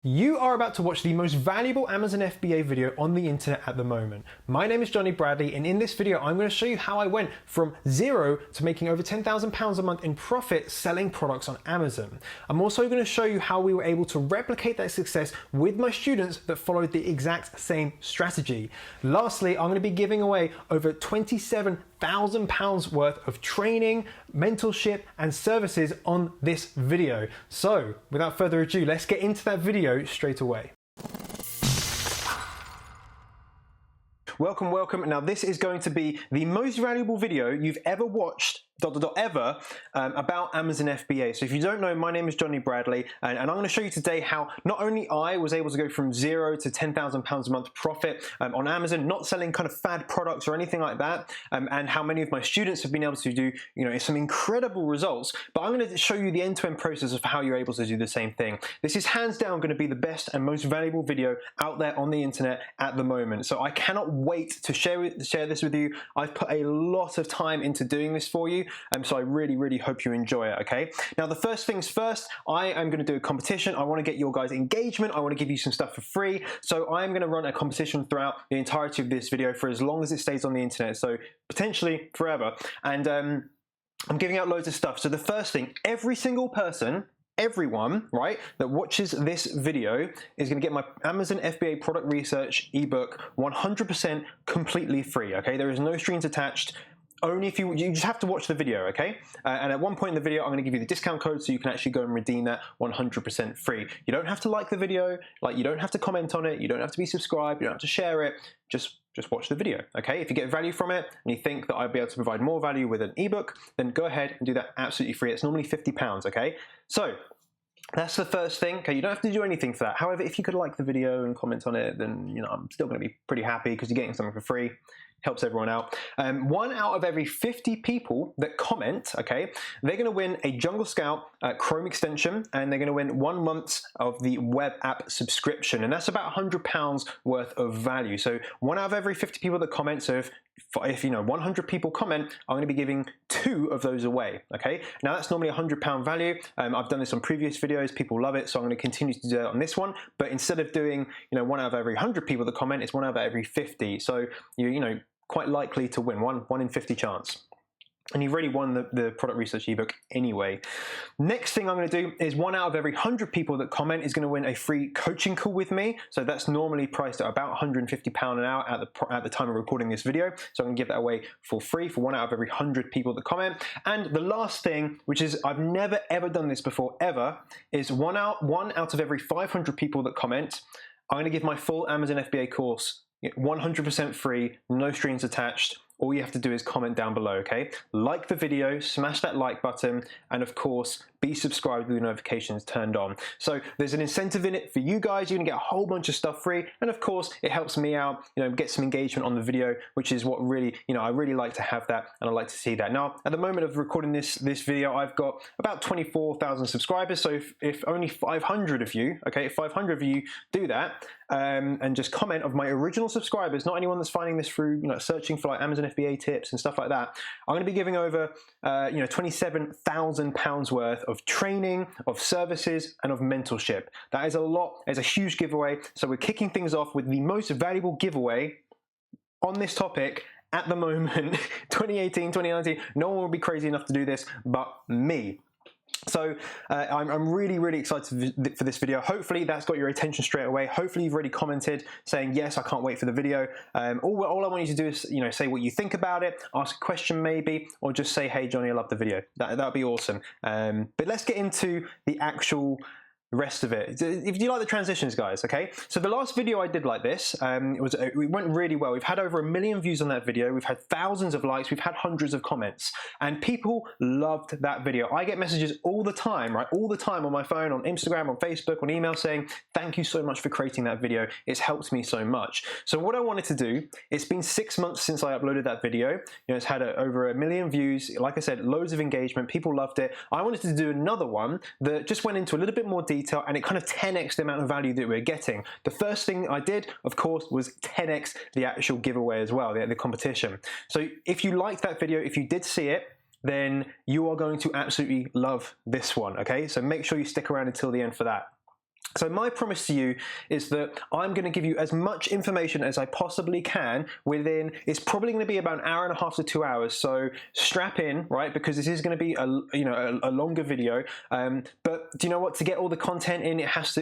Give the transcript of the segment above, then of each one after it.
You are about to watch the most valuable Amazon FBA video on the internet at the moment. My name is Jonny Bradley, and in this video I'm going to show you how I went from zero to making over £10,000 a month in profit selling products on Amazon. I'm also going to show you how we were able to replicate that success with my students that followed the exact same strategy. Lastly, I'm going to be giving away over £27,000 worth of training, mentorship, and services on this video. So without further ado, let's get into that video straight away. Welcome. Now this is going to be the most valuable video you've ever watched about Amazon FBA. So if you don't know, my name is Jonny Bradley, and I'm going to show you today how not only I was able to go from zero to £10,000 a month profit on Amazon, not selling kind of fad products or anything like that, and how many of my students have been able to do, some incredible results. But I'm going to show you the end-to-end process of how you're able to do the same thing. This is hands down going to be the best and most valuable video out there on the internet at the moment. So I cannot wait to share this with you. I've put a lot of time into doing this for you. So I really hope you enjoy it, okay? Now the first things first, I am going to do a competition. I want to get your guys' engagement. I want to give you some stuff for free. So I am going to run a competition throughout the entirety of this video for as long as it stays on the internet. So potentially forever. And I'm giving out loads of stuff. So the first thing, every single person, everyone, right, that watches this video is going to get my Amazon FBA product research ebook 100% completely free, okay? There is no strings attached. Only if you just have to watch the video, okay? And at one point in the video, I'm going to give you the discount code so you can actually go and redeem that 100% free. You don't have to like the video, you don't have to comment on it, you don't have to be subscribed, you don't have to share it. Just watch the video, okay? If you get value from it and you think that I'll be able to provide more value with an ebook, then go ahead and do that absolutely free. It's normally £50, okay? So that's the first thing. Okay, you don't have to do anything for that. However, if you could like the video and comment on it, then I'm still going to be pretty happy because you're getting something for free. Helps everyone out. 1 out of every 50 people that comment, okay, they're going to win a Jungle Scout Chrome extension, and they're going to win 1 month of the web app subscription, and that's about £100 worth of value. So 1 out of every 50 people that comment. So if 100 people comment, I'm going to be giving 2 of those away. Okay, now that's normally £100 value. I've done this on previous videos. People love it, so I'm going to continue to do that on this one. But instead of doing 1 out of every 100 people that comment, it's 1 out of every 50. So you quite likely to win, 1 in 50 chance. And you've already won the product research ebook anyway. Next thing I'm going to do is 1 out of every 100 people that comment is going to win a free coaching call with me. So that's normally priced at about £150 an hour at the time of recording this video. So I'm going to give that away for free for 1 out of every 100 people that comment. And the last thing, which is I've never ever done this before ever, is 1 out of every 500 people that comment, I'm going to give my full Amazon FBA course 100% free, no strings attached. All you have to do is comment down below, okay? Like the video, smash that like button, and of course, be subscribed with the notifications turned on. So there's an incentive in it for you guys. You're gonna get a whole bunch of stuff free, and of course, it helps me out, get some engagement on the video, which is what really, I really like to have that, and I like to see that. Now, at the moment of recording this video, I've got about 24,000 subscribers, so if only 500 of you, okay, if 500 of you do that, and just comment of my original subscribers, not anyone that's finding this through, searching for like Amazon FBA tips and stuff like that, I'm going to be giving over, £27,000 worth of training, of services, and of mentorship. That is a lot. It's a huge giveaway. So we're kicking things off with the most valuable giveaway on this topic at the moment, 2018, 2019. No one will be crazy enough to do this but me. So I'm really excited for this video. Hopefully that's got your attention straight away. Hopefully you've already commented saying, yes, I can't wait for the video. All I want you to do is say what you think about it, ask a question maybe, or just say, hey Jonny, I love the video. That'd be awesome. But let's get into the actual rest of it. If you like the transitions, guys, okay? So the last video I did like this, it went really well. We've had over 1 million views on that video. We've had thousands of likes. We've had hundreds of comments, and people loved that video. I get messages all the time, right? All the time on my phone, on Instagram, on Facebook, on email saying, thank you so much for creating that video. It's helped me so much. So what I wanted to do, it's been 6 months since I uploaded that video. It's had over 1 million views. Like I said, loads of engagement. People loved it. I wanted to do another one that just went into a little bit more detail, and it kind of 10x the amount of value that we're getting. The first thing I did, of course, was 10x the actual giveaway as well, the competition. So if you liked that video, if you did see it, then you are going to absolutely love this one, okay? So make sure you stick around until the end for that. So my promise to you is that I'm going to give you as much information as I possibly can within, it's probably going to be about an hour and a half to 2 hours. So strap in, right? Because this is going to be a longer video. But do you know what? To get all the content in, it has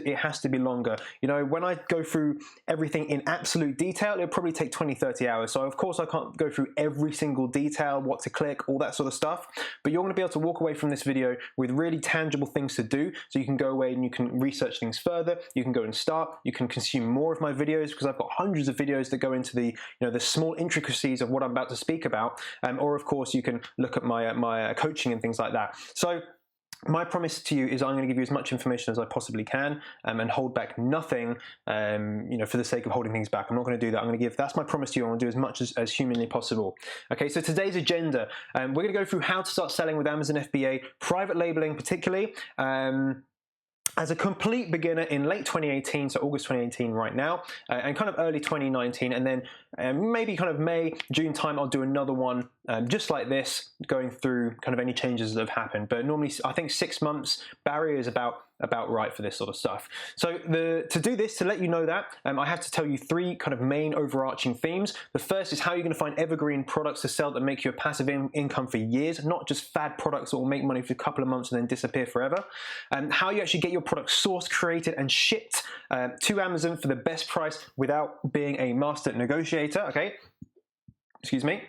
to be longer. You know, when I go through everything in absolute detail, it'll probably take 20, 30 hours. So of course I can't go through every single detail, what to click, all that sort of stuff. But you're going to be able to walk away from this video with really tangible things to do. So you can go away and you can research things further. You can go and start. You can consume more of my videos because I've got hundreds of videos that go into the the small intricacies of what I'm about to speak about. Or of course you can look at my coaching and things like that. So my promise to you is I'm going to give you as much information as I possibly can and hold back nothing, for the sake of holding things back. I'm not going to do that. I'm going to give, that's my promise to you. I'm going to do as much as humanly possible. Okay, so today's agenda, we're going to go through how to start selling with Amazon FBA, private labeling particularly, as a complete beginner in late 2018, so August 2018 right now, and kind of early 2019, and then maybe kind of May, June time, I'll do another one just like this, going through kind of any changes that have happened. But normally, I think 6 months barrier is about right for this sort of stuff. So to do this, to let you know that, I have to tell you 3 kind of main overarching themes. The first is how you're going to find evergreen products to sell that make you a passive income for years, not just fad products that will make money for a couple of months and then disappear forever. How you actually get your product sourced, created, and shipped to Amazon for the best price without being a master negotiator, okay? Excuse me.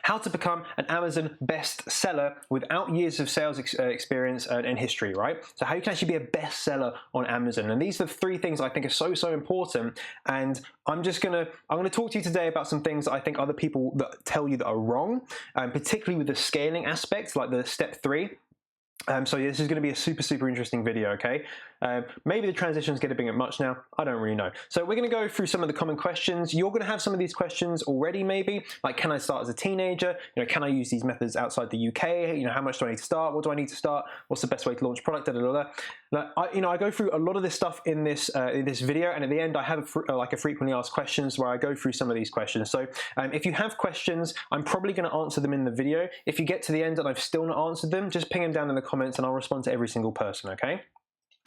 How to become an Amazon bestseller without years of sales experience and history, right? So how you can actually be a bestseller on Amazon. And these are the 3 things I think are so important. And I'm gonna talk to you today about some things that I think other people that tell you that are wrong, particularly with the scaling aspects, like the step 3. So this is going to be a super interesting video, okay? Maybe the transitions get a bit much now. I don't really know. So we're going to go through some of the common questions. You're going to have some of these questions already, maybe. Like, can I start as a teenager? Can I use these methods outside the UK? How much do I need to start? What do I need to start? What's the best way to launch product? Now, I go through a lot of this stuff in this video, and at the end I have a frequently asked questions where I go through some of these questions. So if you have questions, I'm probably going to answer them in the video. If you get to the end and I've still not answered them, just ping them down in the comments and I'll respond to every single person, okay?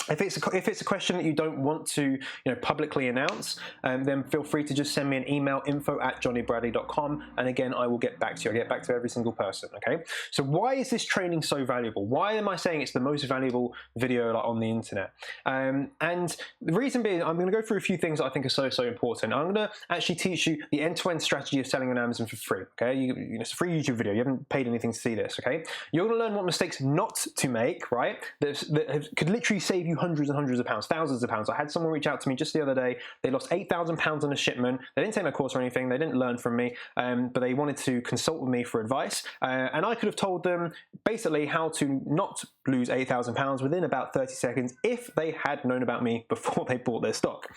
If it's a question that you don't want to publicly announce, then feel free to just send me an email, info@jonnybradley.com, and again I will get back to you. I'll get back to every single person. Okay. So why is this training so valuable? Why am I saying it's the most valuable video on the internet? And the reason being, I'm going to go through a few things that I think are so important. I'm going to actually teach you the end-to-end strategy of selling on Amazon for free. Okay, it's a free YouTube video. You haven't paid anything to see this. Okay, you're going to learn what mistakes not to make. Right, that could literally save you hundreds and hundreds of pounds, thousands of pounds. I had someone reach out to me just the other day. They lost £8,000 on a shipment. They didn't take my course or anything. They didn't learn from me, but they wanted to consult with me for advice. And I could have told them basically how to not lose £8,000 within about 30 seconds if they had known about me before they bought their stock.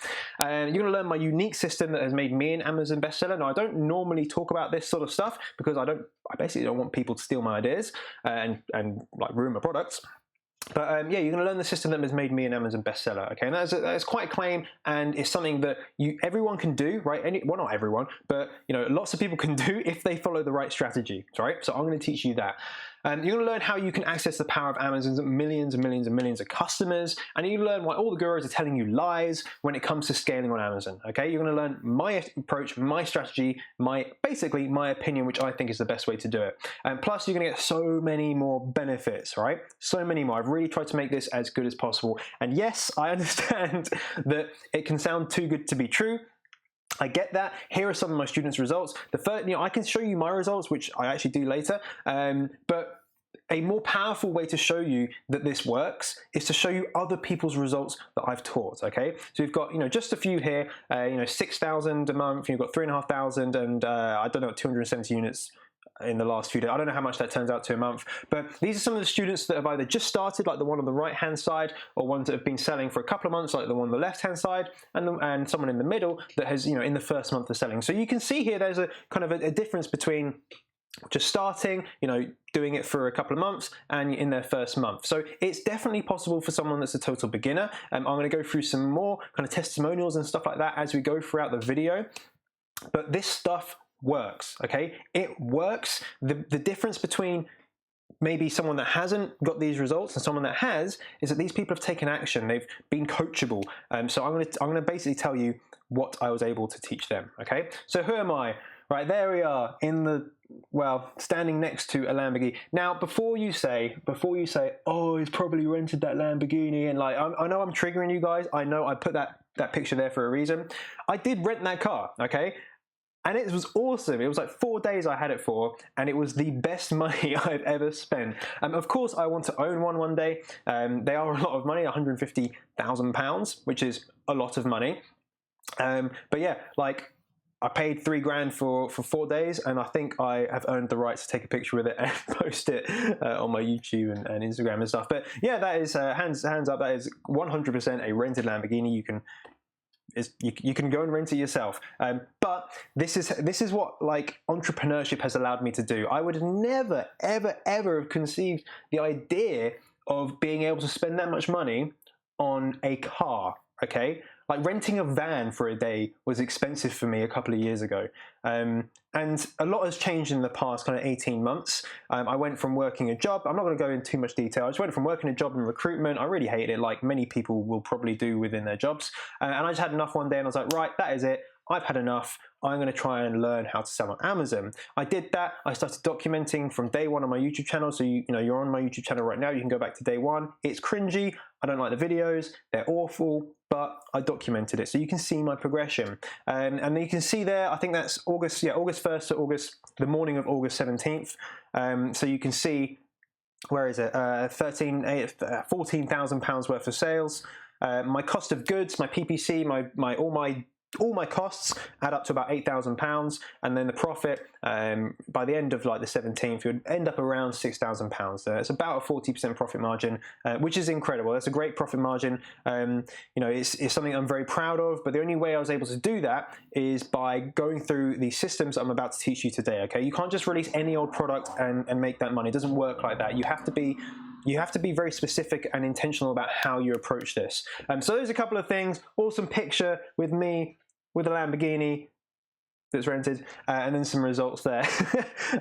You're going to learn my unique system that has made me an Amazon bestseller. Now, I don't normally talk about this sort of stuff because I basically don't want people to steal my ideas and like ruin my products. But yeah, you're going to learn the system that has made me an Amazon bestseller. Okay, and that's quite a claim, and it's something that everyone can do, right? Well, not everyone, but lots of people can do if they follow the right strategy. Right? So I'm going to teach you that. You're going to learn how you can access the power of Amazon's millions and millions and millions of customers, and you learn why all the gurus are telling you lies when it comes to scaling on Amazon. Okay, you're going to learn my approach, my strategy, basically my opinion, which I think is the best way to do it. And plus, you're going to get so many more benefits, right? So many more. I've really tried to make this as good as possible. And yes, I understand that it can sound too good to be true. I get that. Here are some of my students' results. The first, I can show you my results, which I actually do later. But a more powerful way to show you that this works is to show you other people's results that I've taught. Okay, so we've got just a few here. 6,000 a month. You've got 3,500, and I don't know, 270 units in the last few days. I don't know how much that turns out to a month, but these are some of the students that have either just started, like the one on the right hand side, or ones that have been selling for a couple of months, like the one on the left hand side, and someone in the middle that has in the first month of selling. So you can see here there's a kind of a difference between just starting, doing it for a couple of months, and in their first month. So it's definitely possible for someone that's a total beginner. I'm going to go through some more kind of testimonials and stuff like that as we go throughout the video, but this stuff works. Okay, it works. The difference between maybe someone that hasn't got these results and someone that has, is that these people have taken action. They've been coachable. So I'm going to basically tell you what I was able to teach them. Okay. So who am I? Right, there we are standing next to a Lamborghini. Now, before you say, oh, he's probably rented that Lamborghini, and like, I know I'm triggering you guys. I know I put that picture there for a reason. I did rent that car, okay? And it was awesome. It was like 4 days I had it for, and it was the best money I've ever spent. Of course, I want to own one day. They are a lot of money, £150,000, which is a lot of money. But yeah, like, I paid $3,000 for 4 days, and I think I have earned the right to take a picture with it and post it on my YouTube and Instagram and stuff. But yeah, that is hands up. That is 100% a rented Lamborghini. You can go and rent it yourself. But this is what like entrepreneurship has allowed me to do. I would never ever have conceived the idea of being able to spend that much money on a car. Okay. Like renting a van for a day was expensive for me a couple of years ago. And a lot has changed in the past kind of 18 months. I went from working a job, I'm not going to go into too much detail, I just went from working a job in recruitment. I really hated it, like many people will probably do within their jobs. And I just had enough one day and I was like, right, that is it. I've had enough. I'm going to try and learn how to sell on Amazon. I did that. I started documenting from day one on my YouTube channel. So you're on my YouTube channel right now. You can go back to day one. It's cringy. I don't like the videos. They're awful, but I documented it. So you can see my progression. And you can see there, I think that's August 1st to the morning of August 17th. So you can see, where is it? £14,000 worth of sales. My cost of goods, my PPC, all my costs add up to about £8,000, and then the profit by the end of like the 17th, you would end up around £6,000. It's about a 40% profit margin, which is incredible. That's a great profit margin. It's something I'm very proud of. But the only way I was able to do that is by going through the systems I'm about to teach you today. Okay, you can't just release any old product and make that money. It doesn't work like that. You have to be very specific and intentional about how you approach this. So there's a couple of things. Awesome picture with me with a Lamborghini that's rented, and then some results there.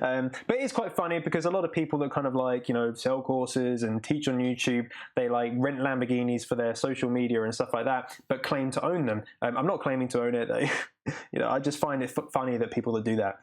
But it's quite funny because a lot of people that kind of like, sell courses and teach on YouTube, they like rent Lamborghinis for their social media and stuff like that, but claim to own them. I'm not claiming to own it. I just find it funny that people that do that.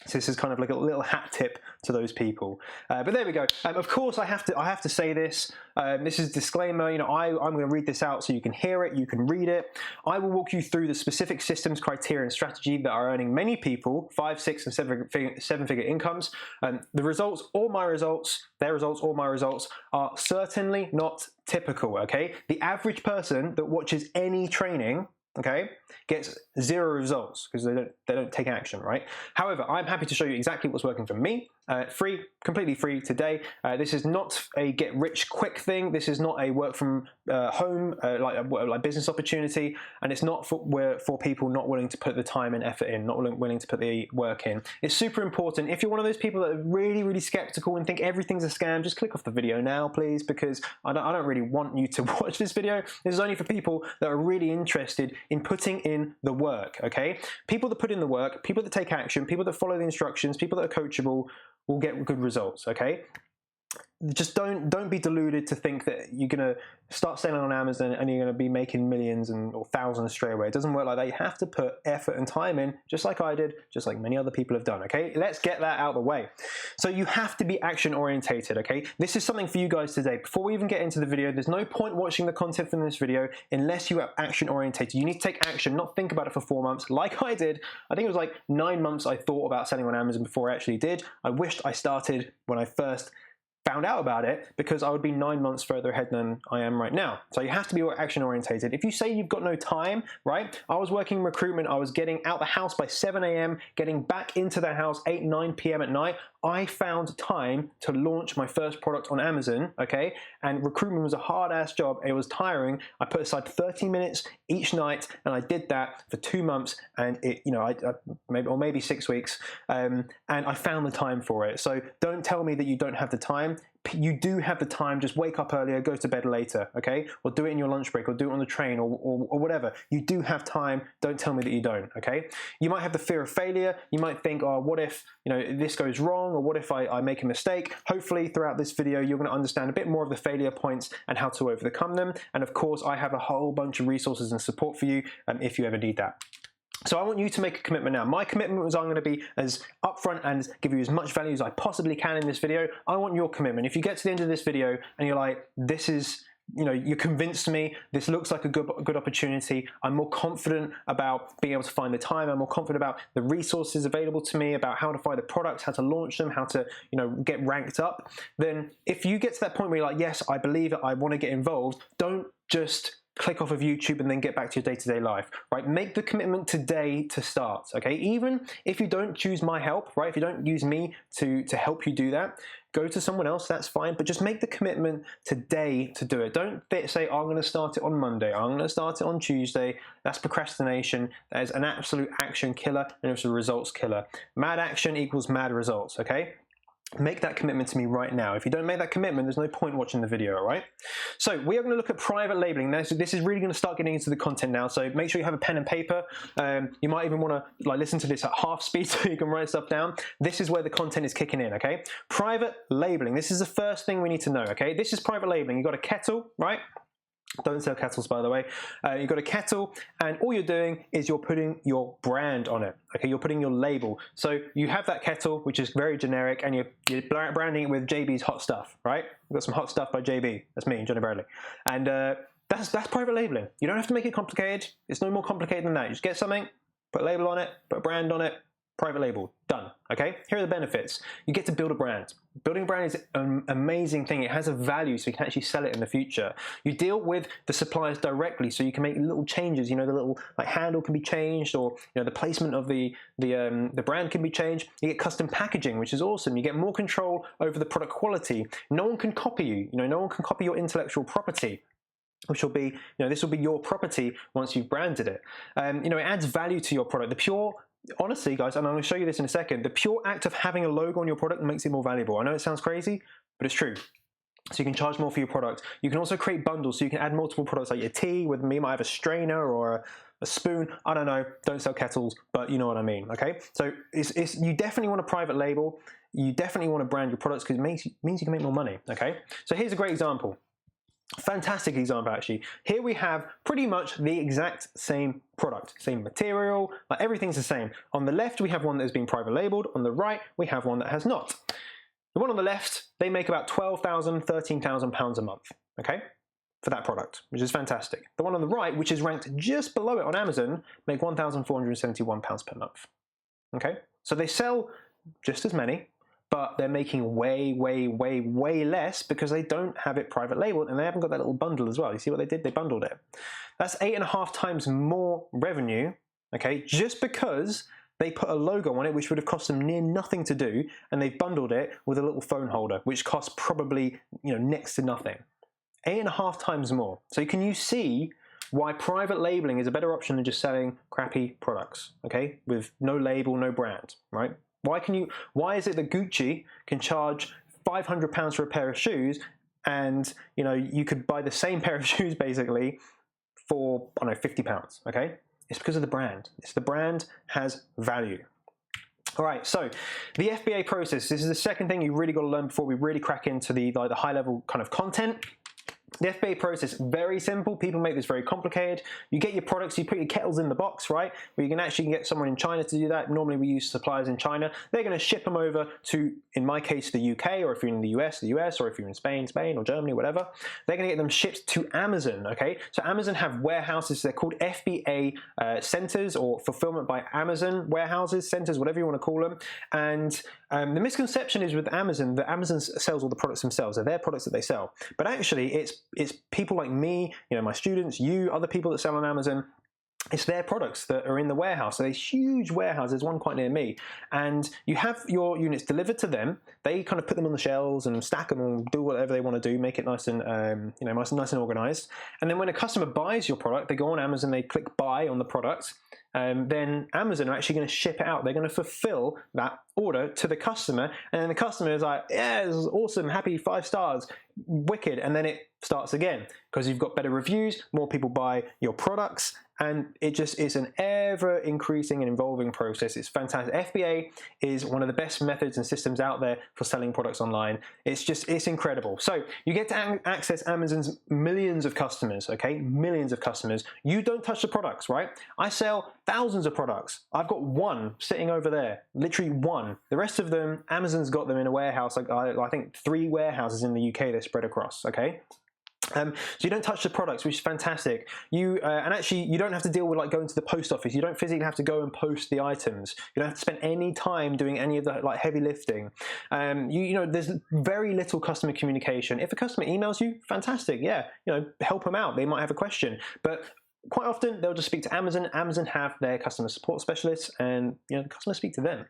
So this is kind of like a little hat tip to those people. But there we go. Of course, I have to say this. This is a disclaimer. I'm going to read this out so you can hear it, you can read it. I will walk you through the specific systems, criteria, and strategy that are earning many people 5, 6, and 7-figure incomes. The results, all my results, their results, all my results are certainly not typical. Okay, the average person that watches any training, okay, gets 0 results because they don't take action, right? However, I'm happy to show you exactly what's working for me, free, completely free today. This is not a get rich quick thing. This is not a work from home like business opportunity, and it's not for people not willing to put the time and effort in, not willing to put the work in. It's super important. If you're one of those people that are really, really skeptical and think everything's a scam, just click off the video now, please, because I don't really want you to watch this video. This is only for people that are really interested in putting in the work, okay? People that put in the work, people that take action, people that follow the instructions, people that are coachable will get good results, okay? Just don't be deluded to think that you're going to start selling on Amazon and you're going to be making millions or thousands straight away. It doesn't work like that. You have to put effort and time in, just like I did, just like many other people have done, okay? Let's get that out of the way. So you have to be action orientated, okay? This is something for you guys today. Before we even get into the video, there's no point watching the content from this video unless you are action orientated. You need to take action, not think about it for 4 months like I did. I think it was like 9 months I thought about selling on Amazon before I actually did. I wished I started when I first found out about it, because I would be 9 months further ahead than I am right now. So you have to be action orientated. If you say you've got no time, right? I was working recruitment. I was getting out the house by 7 a.m., getting back into the house 8, 9 p.m. at night. I found time to launch my first product on Amazon, okay? And recruitment was a hard-ass job. It was tiring. I put aside 30 minutes each night, and I did that for 2 months, and maybe 6 weeks, and I found the time for it. So don't tell me that you don't have the time. you do have the time. Just wake up earlier, go to bed later, okay? Or do it in your lunch break, or do it on the train, or whatever. You do have time. Don't tell me that you don't, okay? You might have the fear of failure. You might think, oh, what if this goes wrong, or what if I make a mistake? Hopefully throughout this video you're going to understand a bit more of the failure points and how to overcome them. And of course I have a whole bunch of resources and support for you if you ever need that. So I want you to make a commitment now. My commitment was I'm going to be as upfront and give you as much value as I possibly can in this video. I want your commitment. If you get to the end of this video and you're like, this is, you convinced me, this looks like a good opportunity, I'm more confident about being able to find the time, I'm more confident about the resources available to me, about how to find the products, how to launch them, how to get ranked up, then if you get to that point where you're like, yes, I believe it, I want to get involved, don't just click off of YouTube and then get back to your day-to-day life, right? Make the commitment today to start, okay? Even if you don't choose my help, right? If you don't use me to help you do that, go to someone else, that's fine, but just make the commitment today to do it. Don't say, oh, I'm going to start it on Monday, I'm going to start it on Tuesday. That's procrastination. That is an absolute action killer, and it's a results killer. Mad action equals mad results, okay? Make that commitment to me right now. If you don't make that commitment, there's no point watching the video, all right? So we are going to look at private labeling. Now, so this is really going to start getting into the content now, so make sure you have a pen and paper. You might even want to listen to this at half speed so you can write stuff down. This is where the content is kicking in, okay? Private labeling. This is the first thing we need to know, okay? This is private labeling. You've got a kettle, right? Don't sell kettles, by the way. You've got a kettle, and all you're doing is you're putting your brand on it. Okay, you're putting your label. So you have that kettle, which is very generic, and you're branding it with JB's hot stuff, right? We've got some hot stuff by JB. That's me, Jonny Bradley. And that's private labeling. You don't have to make it complicated. It's no more complicated than that. You just get something, put a label on it, put a brand on it, private label, done, okay? Here are the benefits. You get to build a brand. Building a brand is an amazing thing. It has a value, so you can actually sell it in the future. You deal with the suppliers directly, so you can make little changes. The little handle can be changed, or the placement of the brand can be changed. You get custom packaging, which is awesome. You get more control over the product quality. No one can copy you. No one can copy your intellectual property, which will be, this will be your property once you've branded it. It adds value to your product. Honestly, guys, and I'm going to show you this in a second, the pure act of having a logo on your product makes it more valuable. I know it sounds crazy, but it's true. So you can charge more for your product. You can also create bundles, so you can add multiple products, like your tea. With me, you might have a strainer or a spoon. I don't know. Don't sell kettles, but you know what I mean, okay? So you definitely want a private label. You definitely want to brand your products, because it means you can make more money, okay? So here's a great example. Fantastic example, actually. Here we have pretty much the exact same product, same material, everything's the same. On the left, we have one that has been private labeled. On the right, we have one that has not. The one on the left, they make about £12,000, £13,000 a month, okay, for that product, which is fantastic. The one on the right, which is ranked just below it on Amazon, make £1,471 per month, okay? So they sell just as many, but they're making way, way, way, way less because they don't have it private labeled, and they haven't got that little bundle as well. You see what they did? They bundled it. That's 8.5 times more revenue, okay, just because they put a logo on it, which would have cost them near nothing to do, and they've bundled it with a little phone holder, which costs probably next to nothing. 8.5 times more. So can you see why private labeling is a better option than just selling crappy products, okay, with no label, no brand, right? Why is it that Gucci can charge £500 for a pair of shoes, and you could buy the same pair of shoes basically for, I don't know, £50, okay? It's because of the brand. The brand has value. All right, so the FBA process, this is the second thing you really got to learn before we really crack into the high level kind of content. The FBA process, very simple. People make this very complicated. You get your products, you put your kettles in the box, right? Where you can actually get someone in China to do that. Normally we use suppliers in China. They're going to ship them over to, in my case, the UK, or if you're in the US, or if you're in Spain, or Germany, whatever. They're going to get them shipped to Amazon, okay? So Amazon have warehouses. They're called FBA centers, or fulfillment by Amazon warehouses, centers, whatever you want to call them. And the misconception is with Amazon that Amazon sells all the products themselves. They're their products that they sell. But actually, it's people like me, my students, you, other people that sell on Amazon. It's their products that are in the warehouse. So there's huge warehouses. There's one quite near me, and you have your units delivered to them. They kind of put them on the shelves and stack them and do whatever they want to do, make it nice and nice and organized. And then when a customer buys your product, they go on Amazon, they click buy on the product, then Amazon are actually going to ship it out. They're going to fulfill that order to the customer, and then the customer is like, yeah, this is awesome, happy, 5 stars, wicked, and then it starts again because you've got better reviews, more people buy your products, and it's an ever increasing and evolving process. It's fantastic. FBA is one of the best methods and systems out there for selling products online. It's incredible. So you get to access Amazon's millions of customers, okay? Millions of customers. You don't touch the products, right? I sell thousands of products. I've got one sitting over there, literally one. The rest of them, Amazon's got them in a warehouse, like I think 3 warehouses in the UK they're spread across, okay? So you don't touch the products, which is fantastic. And actually, you don't have to deal with like going to the post office. You don't physically have to go and post the items. You don't have to spend any time doing any of the like heavy lifting. There's very little customer communication. If a customer emails you, fantastic. Yeah, help them out. They might have a question, but quite often they'll just speak to Amazon. Amazon have their customer support specialists, and the customers speak to them.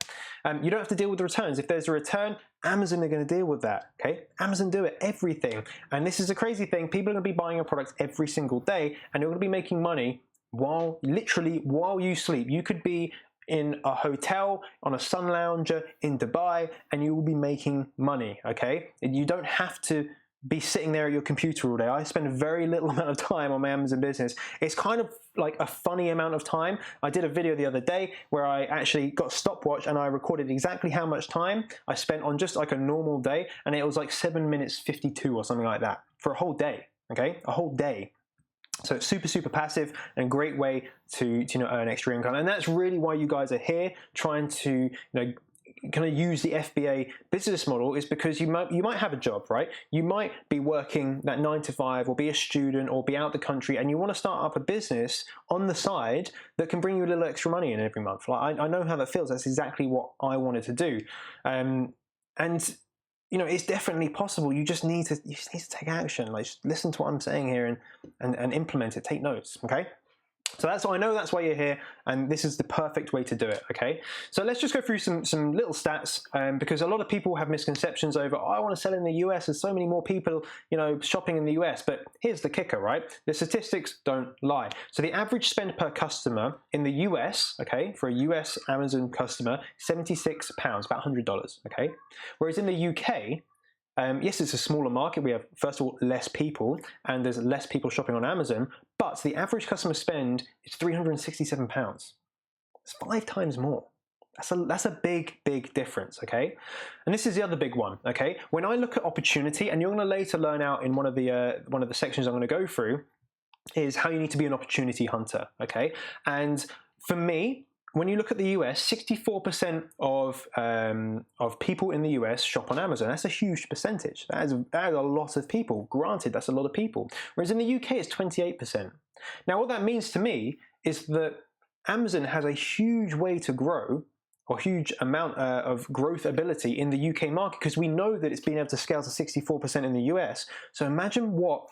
You don't have to deal with the returns. If there's a return, Amazon are going to deal with that. Okay, Amazon do it, everything. And this is a crazy thing. People are going to be buying your products every single day, and you're going to be making money while you sleep. You could be in a hotel on a sun lounger in Dubai, and you will be making money. Okay, you don't have to be sitting there at your computer all day. I spend a very little amount of time on my Amazon business. It's kind of like a funny amount of time. I did a video the other day where I actually got a stopwatch and I recorded exactly how much time I spent on just like a normal day, and it was like 7 minutes 52 or something like that for a whole day. Okay, a whole day. So it's super passive and great way to earn extra income, and that's really why you guys are here, trying to kind of use the FBA business model, is because you might have a job, right? You might be working that 9 to 5, or be a student, or be out the country, and you want to start up a business on the side that can bring you a little extra money in every month. Like I know how that feels. That's exactly what I wanted to do, and it's definitely possible. You just need to take action. Like, just listen to what I'm saying here and implement it. Take notes, okay? So I know that's why you're here, and this is the perfect way to do it, okay? So let's just go through some little stats, because a lot of people have misconceptions over, I want to sell in the US, there's so many more people, shopping in the US, but here's the kicker, right? The statistics don't lie. So the average spend per customer in the US, okay, for a US Amazon customer, £76, about $100, okay? Whereas in the UK, yes, it's a smaller market. We have, first of all, less people, and there's less people shopping on Amazon, but the average customer spend is £367. It's 5 times more. That's a big difference, okay? And this is the other big one, okay? When I look at opportunity, and you're going to later learn out in one of the sections I'm going to go through, is how you need to be an opportunity hunter, okay? And for me, when you look at the US, 64% of people in the US shop on Amazon. That's a huge percentage. That is a lot of people. Granted, that's a lot of people. Whereas in the UK, it's 28%. Now, what that means to me is that Amazon has a huge way to grow, or huge amount of growth ability in the UK market, because we know that it's been able to scale to 64% in the US. So imagine what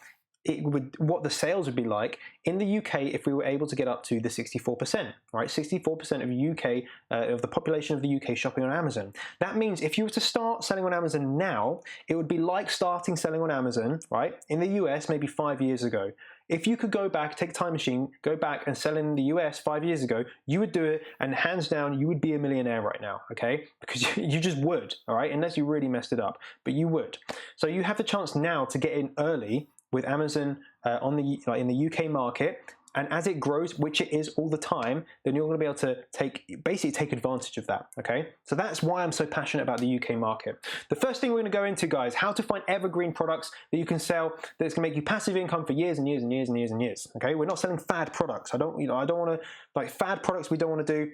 the sales would be like in the UK if we were able to get up to the 64%, right? 64% of UK, of the population of the UK shopping on Amazon. That means if you were to start selling on Amazon now, it would be like starting selling on Amazon, right, in the US maybe 5 years ago. If you could go back, take a time machine, go back and sell in the US 5 years ago, you would do it, and hands down, you would be a millionaire right now, okay? Because you just would, all right? Unless you really messed it up, but you would. So you have the chance now to get in early with Amazon in the UK market, and as it grows, which it is all the time, then you're going to be able to take advantage of that, okay? So that's why I'm so passionate about the UK market. The first thing we're going to go into, guys, how to find evergreen products that you can sell that's going to make you passive income for years and years and years and years and years, okay? We're not selling fad products. I don't want to, like, fad products we don't want to do.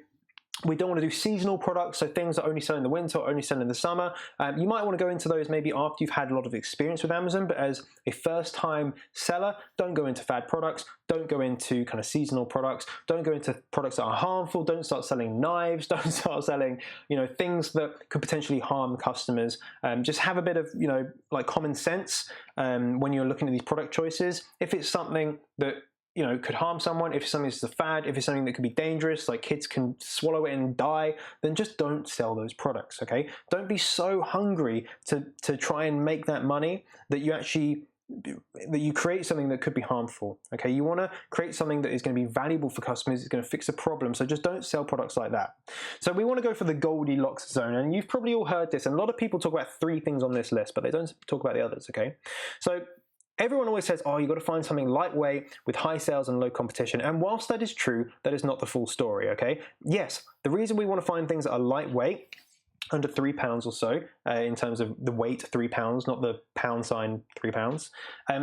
We don't want to do seasonal products, so things that only sell in the winter or only sell in the summer. You might want to go into those maybe after you've had a lot of experience with Amazon, but as a first-time seller, don't go into fad products, don't go into kind of seasonal products, don't go into products that are harmful, don't start selling knives, don't start selling, things that could potentially harm customers. Just have a bit of, like common sense when you're looking at these product choices. If it's something that could harm someone, if it's something that's a fad, if it's something that could be dangerous, like kids can swallow it and die, then just don't sell those products, okay? Don't be so hungry to try and make that money that you actually that you create something that could be harmful. Okay, you want to create something that is going to be valuable for customers, it's going to fix a problem. So just don't sell products like that. So we want to go for the Goldilocks zone, and you've probably all heard this, and a lot of people talk about 3 things on this list, but they don't talk about the others. Okay, so everyone always says, oh, you've got to find something lightweight with high sales and low competition. And whilst that is true, that is not the full story, okay? Yes, the reason we want to find things that are lightweight, under £3 or so, in terms of the weight, £3, not the pound sign £3,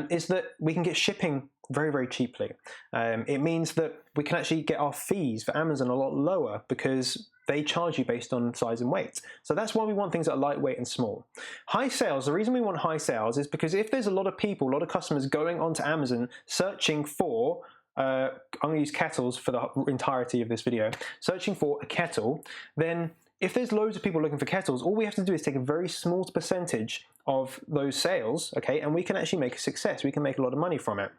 is that we can get shipping very, very cheaply. It means that we can actually get our fees for Amazon a lot lower because they charge you based on size and weight. So that's why we want things that are lightweight and small. High sales, the reason we want high sales is because if there's a lot of people, a lot of customers going onto Amazon searching for, I'm going to use kettles for the entirety of this video, searching for a kettle, then if there's loads of people looking for kettles, all we have to do is take a very small percentage of those sales, okay, and we can actually make a success. We can make a lot of money from it.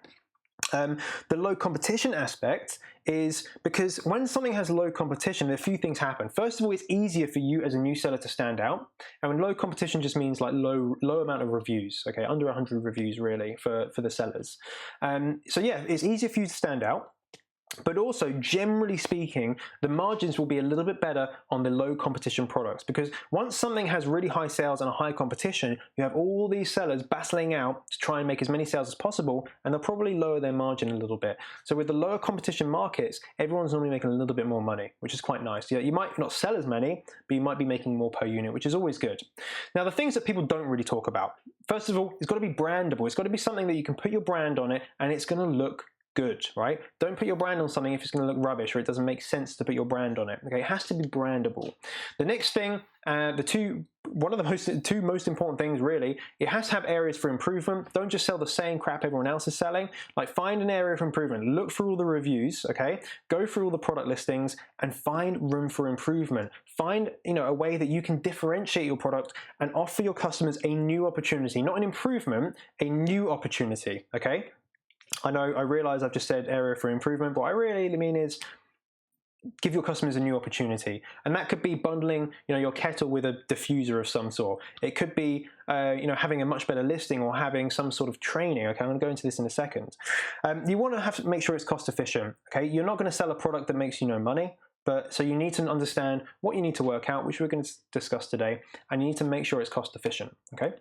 The low competition aspect is because when something has low competition, a few things happen. First of all, it's easier for you as a new seller to stand out. And when low competition just means like low amount of reviews, okay, under 100 reviews really for the sellers. So yeah, it's easier for you to stand out. But also, generally speaking, the margins will be a little bit better on the low competition products, because once something has really high sales and a high competition, you have all these sellers battling out to try and make as many sales as possible, and they'll probably lower their margin a little bit. So with the lower competition markets, everyone's normally making a little bit more money, which is quite nice. You might not sell as many, but you might be making more per unit, which is always good. Now, the things that people don't really talk about, first of all, it's got to be brandable. It's got to be something that you can put your brand on it, and it's going to look good, right? Don't put your brand on something if it's going to look rubbish or it doesn't make sense to put your brand on it. Okay, it has to be brandable. The next thing, one of the two most important things really, it has to have areas for improvement. Don't just sell the same crap everyone else is selling. Like, find an area of improvement. Look through all the reviews, okay? Go through all the product listings and find room for improvement. Find, a way that you can differentiate your product and offer your customers a new opportunity, not an improvement, a new opportunity, okay? I know, I realize I've just said area for improvement, but what I really mean is give your customers a new opportunity. And that could be bundling, your kettle with a diffuser of some sort. It could be, having a much better listing or having some sort of training. Okay, I'm going to go into this in a second. You want to have to make sure it's cost efficient. Okay, you're not going to sell a product that makes you no money. So you need to understand what you need to work out, which we're going to discuss today, and you need to make sure it's cost efficient. Okay,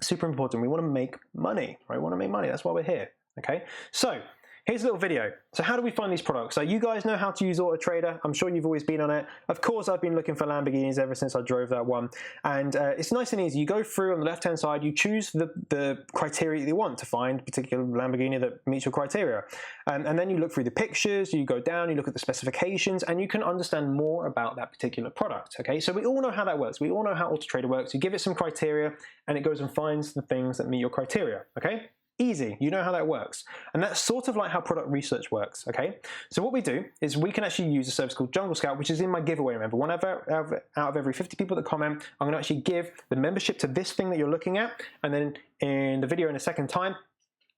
super important. We want to make money, right? We want to make money. That's why we're here. Okay, so here's a little video. So how do we find these products? So you guys know how to use AutoTrader. I'm sure you've always been on it. Of course, I've been looking for Lamborghinis ever since I drove that one. And it's nice and easy. You go through on the left-hand side, you choose the criteria that you want to find a particular Lamborghini that meets your criteria. And then you look through the pictures, you go down, you look at the specifications, and you can understand more about that particular product. Okay, so we all know how that works. We all know how AutoTrader works. You give it some criteria, and it goes and finds the things that meet your criteria. Okay? Easy, you know how that works. And that's sort of like how product research works, okay? So what we do is we can actually use a service called Jungle Scout, which is in my giveaway, remember. One out of every 50 people that comment, I'm gonna actually give the membership to this thing that you're looking at, and then in the video in a second time,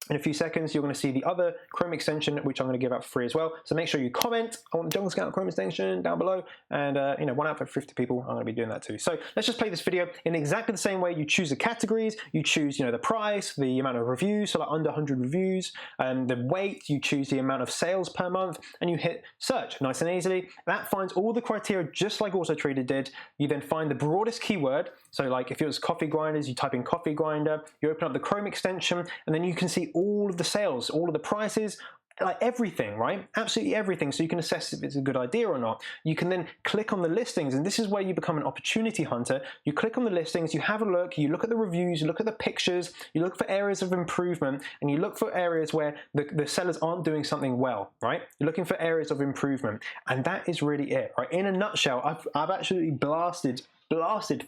in a few seconds, you're going to see the other Chrome extension, which I'm going to give out for free as well. So make sure you comment on the Jungle Scout Chrome extension down below. And, 1 out of 50 people, I'm going to be doing that too. So let's just play this video in exactly the same way. You choose the categories, you choose, the price, the amount of reviews, so like under 100 reviews, and the weight, you choose the amount of sales per month, and you hit search nice and easily. That finds all the criteria just like AutoTrader did. You then find the broadest keyword. So like if it was coffee grinders, you type in coffee grinder, you open up the Chrome extension, and then you can see all of the sales, all of the prices, like everything, right? Absolutely everything. So you can assess if it's a good idea or not. You can then click on the listings, and this is where you become an opportunity hunter. You click on the listings, you have a look, you look at the reviews, you look at the pictures, you look for areas of improvement, and you look for areas where the sellers aren't doing something well, right? You're looking for areas of improvement, and that is really it, right? In a nutshell, I've absolutely blasted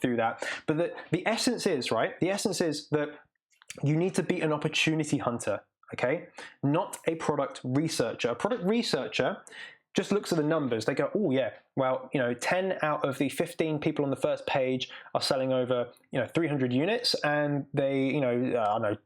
through that, but the essence is, right? The essence is that you need to be an opportunity hunter, okay? Not a product researcher. A product researcher just looks at the numbers. They go, oh yeah, well, 10 out of the 15 people on the first page are selling over, 300 units, and they, I don't know,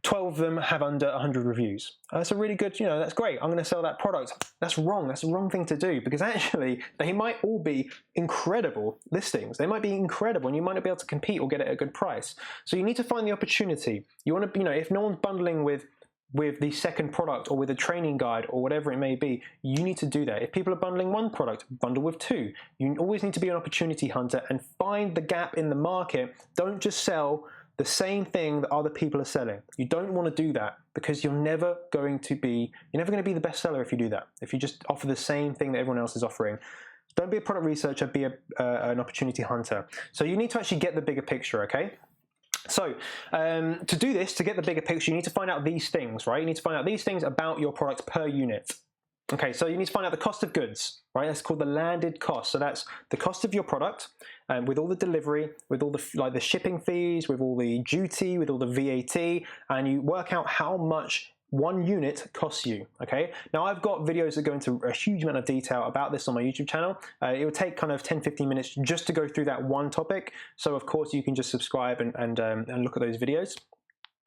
12 of them have under 100 reviews. That's a really good, that's great. I'm going to sell that product. That's wrong. That's the wrong thing to do, because actually they might all be incredible listings. They might be incredible and you might not be able to compete or get it at a good price. So you need to find the opportunity. You want to, if no one's bundling with the second product or with a training guide or whatever it may be, you need to do that. If people are bundling one product, bundle with two. You always need to be an opportunity hunter and find the gap in the market. Don't just sell the same thing that other people are selling. You don't want to do that, because you're never going to be the best seller if you do that. If you just offer the same thing that everyone else is offering. Don't be a product researcher, be an opportunity hunter. So you need to actually get the bigger picture, okay? So to do this, to get the bigger picture, you need to find out these things, right? You need to find out these things about your product per unit. Okay, so you need to find out the cost of goods, right? That's called the landed cost. So that's the cost of your product, with all the delivery, with all the shipping fees, with all the duty, with all the VAT, and you work out how much one unit costs you, okay? Now I've got videos that go into a huge amount of detail about this on my YouTube channel. It would take kind of 10-15 minutes just to go through that one topic. So of course you can just subscribe and look at those videos.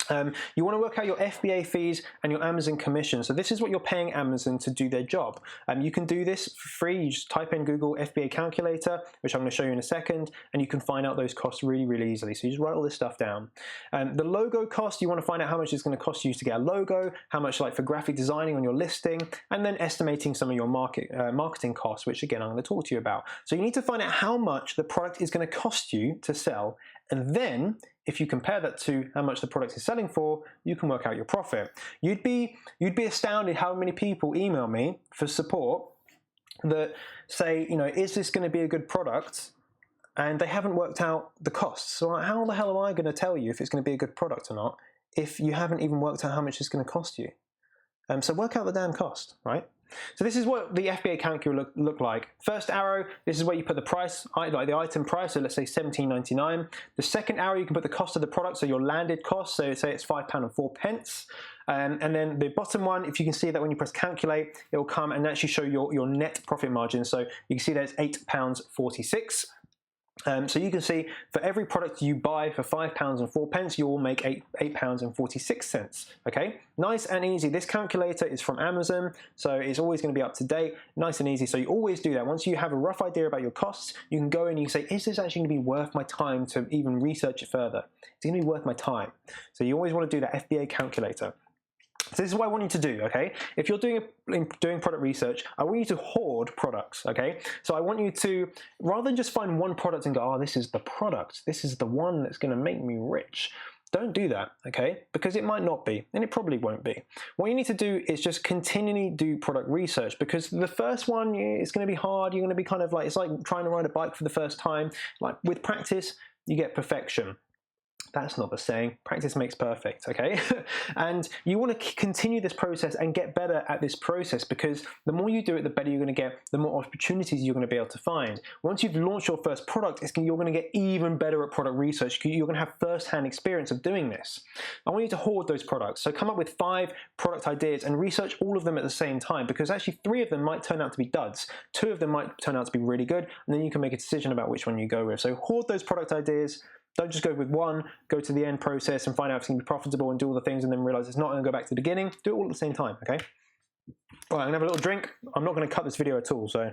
You want to work out your FBA fees and your Amazon commission. So this is what you're paying Amazon to do their job. You can do this for free. You just type in Google FBA calculator, which I'm going to show you in a second, and you can find out those costs really, really easily. So you just write all this stuff down. The logo cost, you want to find out how much it's going to cost you to get a logo, how much for graphic designing on your listing, and then estimating some of your marketing costs, which again I'm going to talk to you about. So you need to find out how much the product is going to cost you to sell, and then if you compare that to how much the product is selling for, you can work out your profit. You'd be astounded how many people email me for support that say, is this going to be a good product? And they haven't worked out the costs. So how the hell am I going to tell you if it's going to be a good product or not if you haven't even worked out how much it's going to cost you? So work out the damn cost, right? So this is what the FBA calculator look like. First arrow, this is where you put the price, like the item price, so let's say $17.99. The second arrow, you can put the cost of the product, so your landed cost, so say it's £5.04. And then the bottom one, if you can see that when you press calculate, it will come and actually show your net profit margin. So you can see that it's £8.46. So you can see for every product you buy for £5.04, you will make £8.46. Okay, nice and easy. This calculator is from Amazon, so it's always going to be up to date, nice and easy. So you always do that. Once you have a rough idea about your costs, you can go in and you can say, is this actually going to be worth my time to even research it further? It's going to be worth my time. So you always want to do that FBA calculator. So this is what I want you to do, okay? If you're doing product research, I want you to hoard products, okay? So I want you to, rather than just find one product and go, oh, this is the product, this is the one that's going to make me rich. Don't do that, okay? Because it might not be, and it probably won't be. What you need to do is just continually do product research, because the first one is going to be hard. You're going to be kind of like, it's like trying to ride a bike for the first time. Like with practice, you get perfection. That's not the saying. Practice makes perfect, okay? And you want to continue this process and get better at this process, because the more you do it, the better you're going to get, the more opportunities you're going to be able to find. Once you've launched your first product, you're going to get even better at product research. You're going to have first-hand experience of doing this. I want you to hoard those products. So come up with 5 product ideas and research all of them at the same time, because actually 3 of them might turn out to be duds. 2 of them might turn out to be really good, and then you can make a decision about which one you go with. So hoard those product ideas. Don't just go with one, go to the end process and find out if it's going to be profitable and do all the things and then realize it's not, and go back to the beginning. Do it all at the same time, okay? All right, I'm going to have a little drink. I'm not going to cut this video at all, so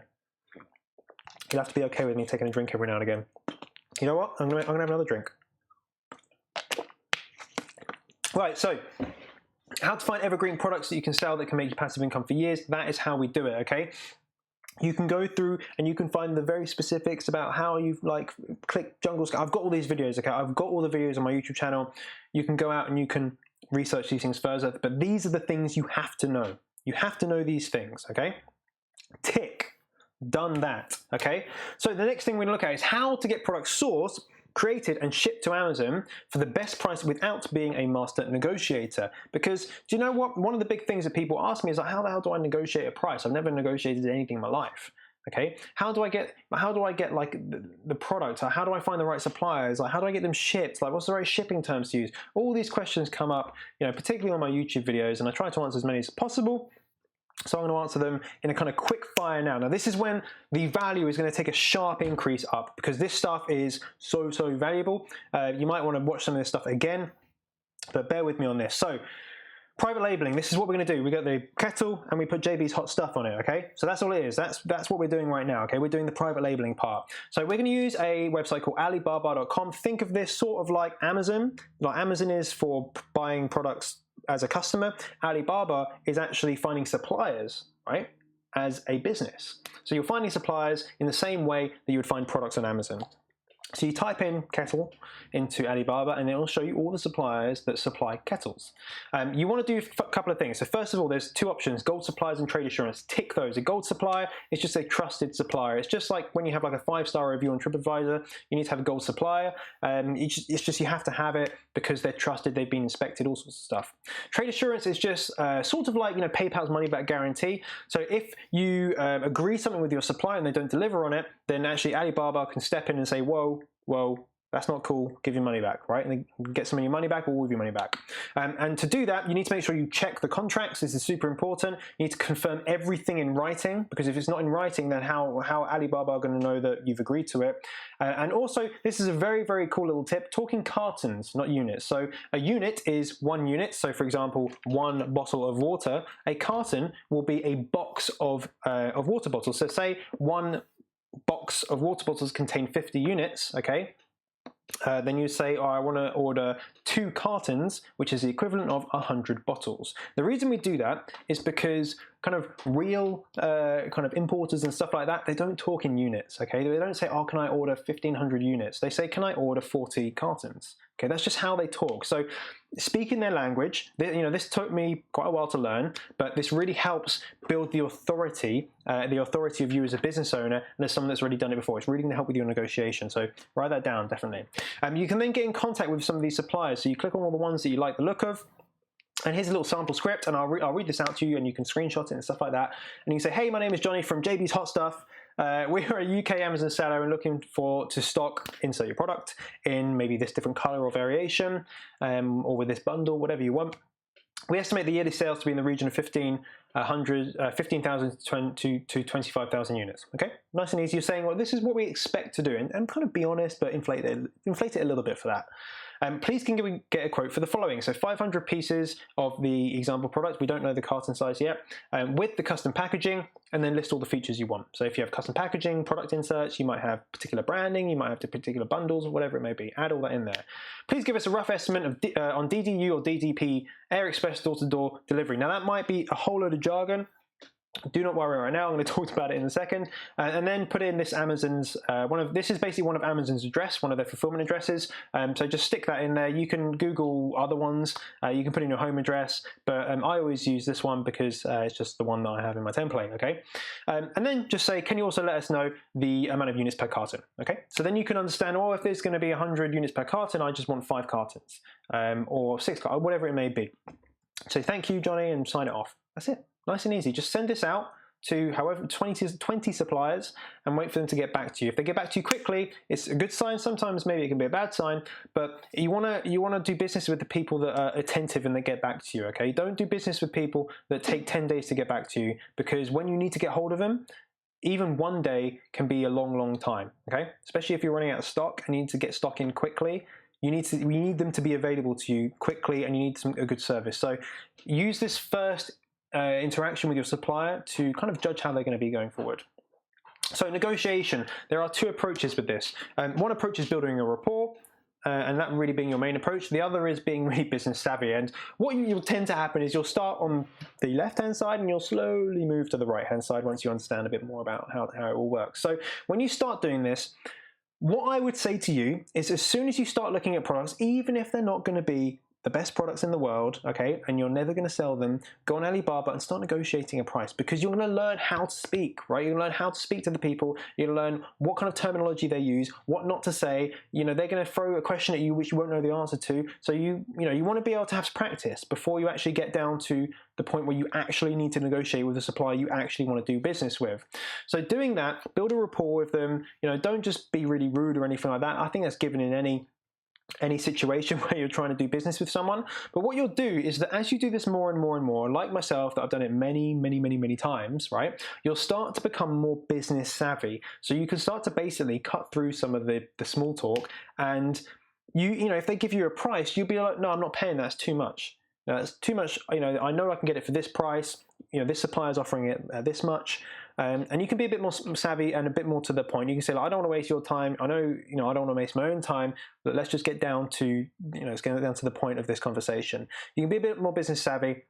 you'll have to be okay with me taking a drink every now and again. You know what? I'm going to have another drink. Right, so how to find evergreen products that you can sell that can make you passive income for years. That is how we do it, okay? You can go through and you can find the very specifics about how you click jungle scout. I've got all these videos, okay? I've got all the videos on my YouTube channel. You can go out and you can research these things further, but these are the things you have to know. You have to know these things, okay? Tick. Done that, okay? So the next thing we're gonna look at is how to get products sourced, created and shipped to Amazon for the best price without being a master negotiator. Because do you know what? One of the big things that people ask me is like, how the hell do I negotiate a price? I've never negotiated anything in my life. Okay, how do I get like the product? How do I find the right suppliers? Like, how do I get them shipped? Like, what's the right shipping terms to use? All these questions come up, particularly on my YouTube videos, and I try to answer as many as possible. So I'm going to answer them in a kind of quick fire now. Now this is when the value is going to take a sharp increase up, because this stuff is so valuable. You might want to watch some of this stuff again but bear with me on this. So private labeling, this is what we're going to do. We got the kettle and we put JB's hot stuff on it, okay? So that's all it is. That's what we're doing right now, okay? We're doing the private labeling part. So we're going to use a website called Alibaba.com. Think of this sort of like Amazon. Like Amazon is for buying products as a customer. Alibaba is actually finding suppliers, right, as a business. So you're finding suppliers in the same way that you would find products on Amazon. So you type in kettle into Alibaba and it will show you all the suppliers that supply kettles. You want to do a couple of things. So first of all, there's two options, gold suppliers and trade assurance. Tick those. A gold supplier is just a trusted supplier. It's just like when you have like a 5-star review on TripAdvisor, you need to have a gold supplier. It's just you have to have it because they're trusted, they've been inspected, all sorts of stuff. Trade assurance is just sort of like, you know, PayPal's money back guarantee. So if you agree something with your supplier and they don't deliver on it, then actually Alibaba can step in and say, whoa, that's not cool, give your money back, right? And get some of your money back or all of your money back. And to do that, you need to make sure you check the contracts. This is super important. You need to confirm everything in writing, because if it's not in writing, then how Alibaba are going to know that you've agreed to it? And also, this is a very, very cool little tip, talking cartons, not units. So a unit is 1 unit. So for example, 1 bottle of water. A carton will be a box of water bottles. So say 1 box of water bottles contain 50 units, okay? Then you say, oh, I want to order 2 cartons, which is the equivalent of 100 bottles. The reason we do that is because kind of real kind of importers and stuff like that, they don't talk in units, okay? They don't say, oh, can I order 1,500 units? They say, can I order 40 cartons? Okay, that's just how they talk. So speaking their language, you know, this took me quite a while to learn, but this really helps build the authority of you as a business owner and as someone that's already done it before. It's really going to help with your negotiation. So write that down, definitely. You can then get in contact with some of these suppliers. So you click on all the ones that you like the look of. And here's a little sample script, and I'll read this out to you, and you can screenshot it and stuff like that. And you can say, hey, my name is Jonny from JB's Hot Stuff. We're a UK Amazon seller and looking to stock, insert your product in maybe this different color or variation, or with this bundle, whatever you want. We estimate the yearly sales to be in the region of 15,000 to 25,000 units. Okay, nice and easy. You're saying, well, this is what we expect to do, and kind of be honest, but inflate it a little bit for that. Please can we get a quote for the following. So 500 pieces of the example product. We don't know the carton size yet. With the custom packaging, and then list all the features you want. So if you have custom packaging, product inserts, you might have particular branding, you might have particular bundles, or whatever it may be. Add all that in there. Please give us a rough estimate of on DDU or DDP Air Express door-to-door delivery. Now that might be a whole load of jargon. Do not worry right now. I'm going to talk about it in a second, and then put in this Amazon's this is basically one of Amazon's address, one of their fulfillment addresses. So just stick that in there. You can Google other ones. You can put in your home address, but I always use this one because it's just the one that I have in my template. Okay, and then just say, can you also let us know the amount of units per carton? Okay, so then you can understand. Oh, if there's going to be 100 units per carton, I just want 5 cartons, or 6 cartons, whatever it may be. So thank you, Jonny, and sign it off. That's it. Nice and easy. Just send this out to however 20 suppliers and wait for them to get back to you. If they get back to you quickly, it's a good sign. Sometimes maybe it can be a bad sign, but you want to do business with the people that are attentive and that get back to you, okay? Don't do business with people that take 10 days to get back to you, because when you need to get hold of them, even 1 day can be a long, long time, okay? Especially if you're running out of stock and you need to get stock in quickly. We need them to be available to you quickly, and you need a good service. So use this first interaction with your supplier to kind of judge how they're going to be going forward. So negotiation, there are 2 approaches with this. One approach is building a rapport, and that really being your main approach. The other is being really business savvy. And what you'll tend to happen is you'll start on the left-hand side and you'll slowly move to the right-hand side once you understand a bit more about how it all works. So when you start doing this, what I would say to you is, as soon as you start looking at products, even if they're not going to be the best products in the world, okay, and you're never going to sell them, go on Alibaba and start negotiating a price, because you're going to learn how to speak, right? You're going to learn how to speak to the people. You're going to learn what kind of terminology they use, what not to say. You know, they're going to throw a question at you which you won't know the answer to. So you want to be able to have practice before you actually get down to the point where you actually need to negotiate with a supplier you actually want to do business with. So doing that, build a rapport with them. You know, don't just be really rude or anything like that. I think that's given in any situation where you're trying to do business with someone. But what you'll do is that as you do this more and more and more, like myself, that I've done it many times, right? You'll start to become more business savvy. So you can start to basically cut through some of the small talk and if they give you a price, you'll be like, no, I'm not paying that. It's too much. It's too much. I know I can get it for this price. This supplier's offering it this much. And you can be a bit more savvy and a bit more to the point. You can say, like, I don't want to waste your time. I know, I don't want to waste my own time, but let's just get down to, let's get down to the point of this conversation. You can be a bit more business savvy.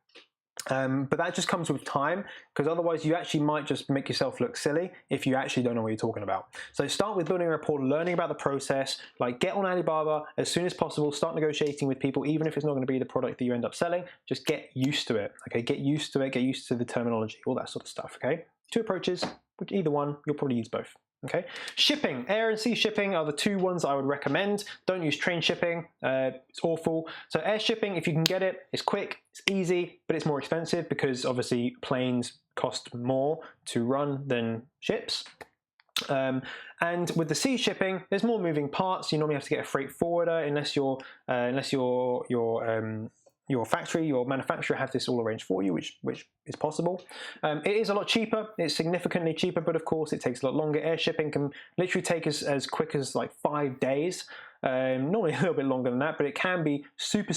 But that just comes with time, because otherwise you actually might just make yourself look silly if you actually don't know what you're talking about. So start with building a rapport, learning about the process, like get on Alibaba as soon as possible, start negotiating with people, even if it's not going to be the product that you end up selling. Just get used to it, okay? Get used to it, get used to the terminology, all that sort of stuff, okay? Two approaches, either one, you'll probably use both. Okay, shipping, air and sea shipping are the two ones I would recommend. Don't use train shipping, it's awful. So air shipping, if you can get it, it's quick, it's easy, but it's more expensive because obviously planes cost more to run than ships. And with the sea shipping, there's more moving parts. You normally have to get a freight forwarder unless your factory, your manufacturer have this all arranged for you, which is possible. It is a lot cheaper. It's significantly cheaper, but of course it takes a lot longer. Air shipping can literally take us as quick as like 5 days. Normally a little bit longer than that, but it can be super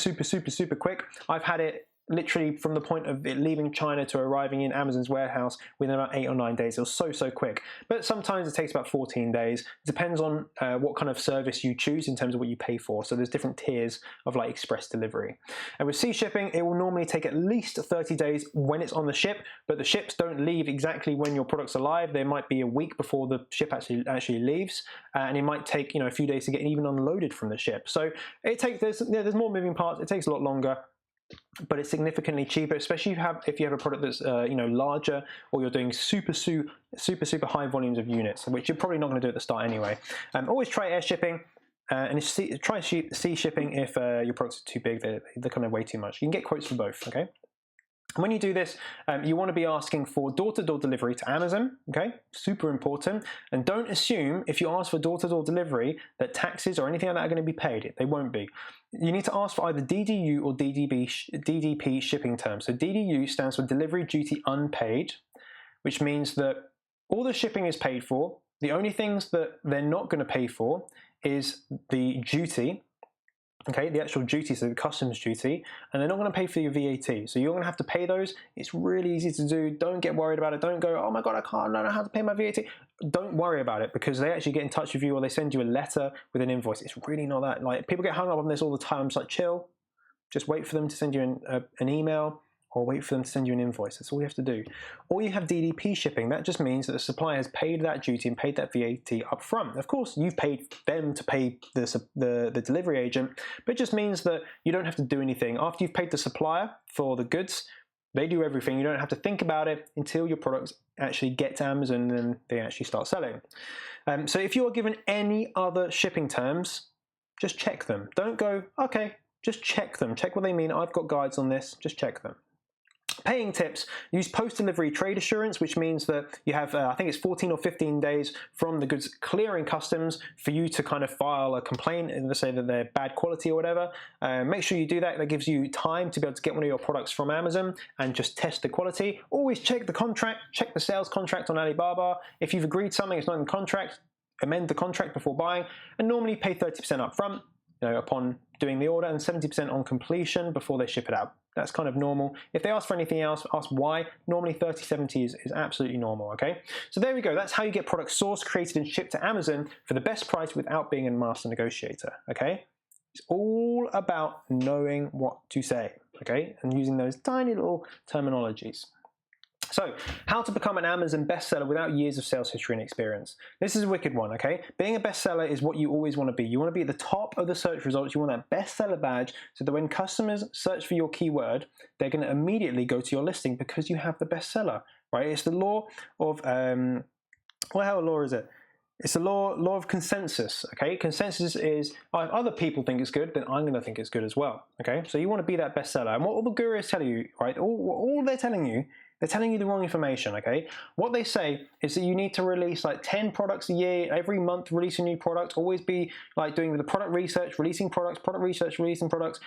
quick. I've had it literally from the point of it leaving China to arriving in Amazon's warehouse within about 8 or 9 days. It was so quick. But sometimes it takes about 14 days. It depends on what kind of service you choose in terms of what you pay for. So there's different tiers of like express delivery. And with sea shipping, it will normally take at least 30 days when it's on the ship, but the ships don't leave exactly when your product's arrive. There might be a week before the ship actually leaves, and it might take a few days to get even unloaded from the ship. So there's more moving parts. It takes a lot longer, but it's significantly cheaper, especially if you have a product that's larger, or you're doing super high volumes of units, which you're probably not going to do at the start anyway. Always try air shipping, and try sea shipping if your products are too big. They're kind of way too much. You can get quotes for both. Okay. When you do this, you want to be asking for door-to-door delivery to Amazon, okay? Super important. And don't assume if you ask for door-to-door delivery that taxes or anything like that are going to be paid. They won't be. You need to ask for either DDU or DDP shipping terms. So DDU stands for Delivery Duty Unpaid, which means that all the shipping is paid for. The only things that they're not going to pay for is the duty, okay, the actual duty, so the customs duty, and they're not going to pay for your VAT. So you're going to have to pay those. It's really easy to do. Don't get worried about it. Don't go, oh my God, I don't know how to pay my VAT. Don't worry about it, because they actually get in touch with you, or they send you a letter with an invoice. It's really not that, like, people get hung up on this all the time. It's like, chill. Just wait for them to send you an email, or wait for them to send you an invoice. That's all you have to do. Or you have DDP shipping. That just means that the supplier has paid that duty and paid that VAT up front. Of course, you've paid them to pay the delivery agent, but it just means that you don't have to do anything. After you've paid the supplier for the goods, they do everything. You don't have to think about it until your products actually get to Amazon and then they actually start selling. So if you are given any other shipping terms, just check them. Don't go, okay, just check them. Check what they mean. I've got guides on this. Just check them. Paying tips, use post-delivery trade assurance, which means that you have, I think it's 14 or 15 days from the goods clearing customs for you to kind of file a complaint and say that they're bad quality or whatever. Make sure you do that. That gives you time to be able to get one of your products from Amazon and just test the quality. Always check the contract, check the sales contract on Alibaba. If you've agreed something, it's not in the contract, amend the contract before buying, and normally pay 30% up front, upon doing the order, and 70% on completion before they ship it out. That's kind of normal. If they ask for anything else, ask why. Normally 30-70 is absolutely normal, okay? So there we go. That's how you get products sourced, created, and shipped to Amazon for the best price without being a master negotiator, okay? It's all about knowing what to say, okay? And using those tiny little terminologies. So, how to become an Amazon bestseller without years of sales history and experience. This is a wicked one, okay? Being a bestseller is what you always want to be. You want to be at the top of the search results. You want that bestseller badge so that when customers search for your keyword, they're going to immediately go to your listing because you have the bestseller, right? It's the law of, how law is it? It's the law of consensus, okay? Consensus is, if other people think it's good, then I'm going to think it's good as well, okay? So you want to be that bestseller. And what all the gurus tell you, right? All they're telling you the wrong information, okay? What they say is that you need to release like 10 products a year, every month release a new product, always be like doing the product research, releasing products, product research, releasing products.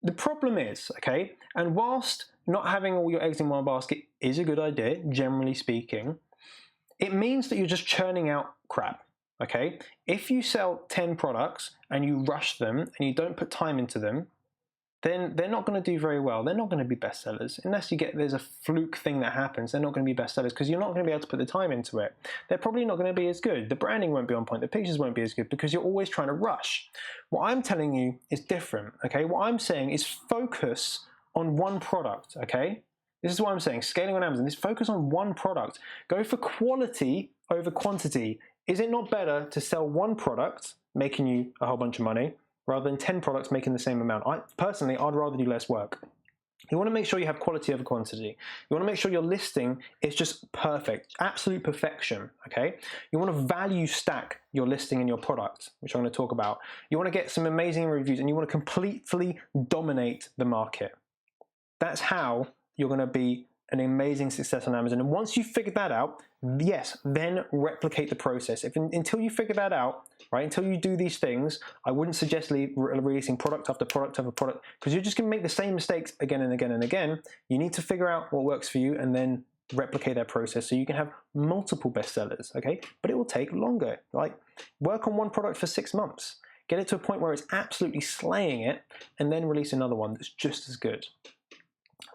The problem is, okay, and whilst not having all your eggs in one basket is a good idea, generally speaking, it means that you're just churning out crap, okay? If you sell 10 products and you rush them and you don't put time into them, then they're not going to do very well. They're not going to be bestsellers. Unless there's a fluke thing that happens, they're not going to be bestsellers because you're not going to be able to put the time into it. They're probably not going to be as good. The branding won't be on point. The pictures won't be as good because you're always trying to rush. What I'm telling you is different, okay? What I'm saying is focus on one product, okay? This is what I'm saying. Scaling on Amazon is focus on one product. Go for quality over quantity. Is it not better to sell one product, making you a whole bunch of money, rather than 10 products making the same amount? Personally, I'd rather do less work. You want to make sure you have quality over quantity. You want to make sure your listing is just perfect, absolute perfection, okay? You want to value stack your listing and your product, which I'm going to talk about. You want to get some amazing reviews, and you want to completely dominate the market. That's how you're going to be an amazing success on Amazon. And once you've figured that out, yes, then replicate the process. Until you figure that out, right, until you do these things, I wouldn't suggest releasing product after product after product, because you're just going to make the same mistakes again and again and again. You need to figure out what works for you and then replicate that process so you can have multiple bestsellers, okay? But it will take longer. Like, work on one product for 6 months. Get it to a point where it's absolutely slaying it, and then release another one that's just as good.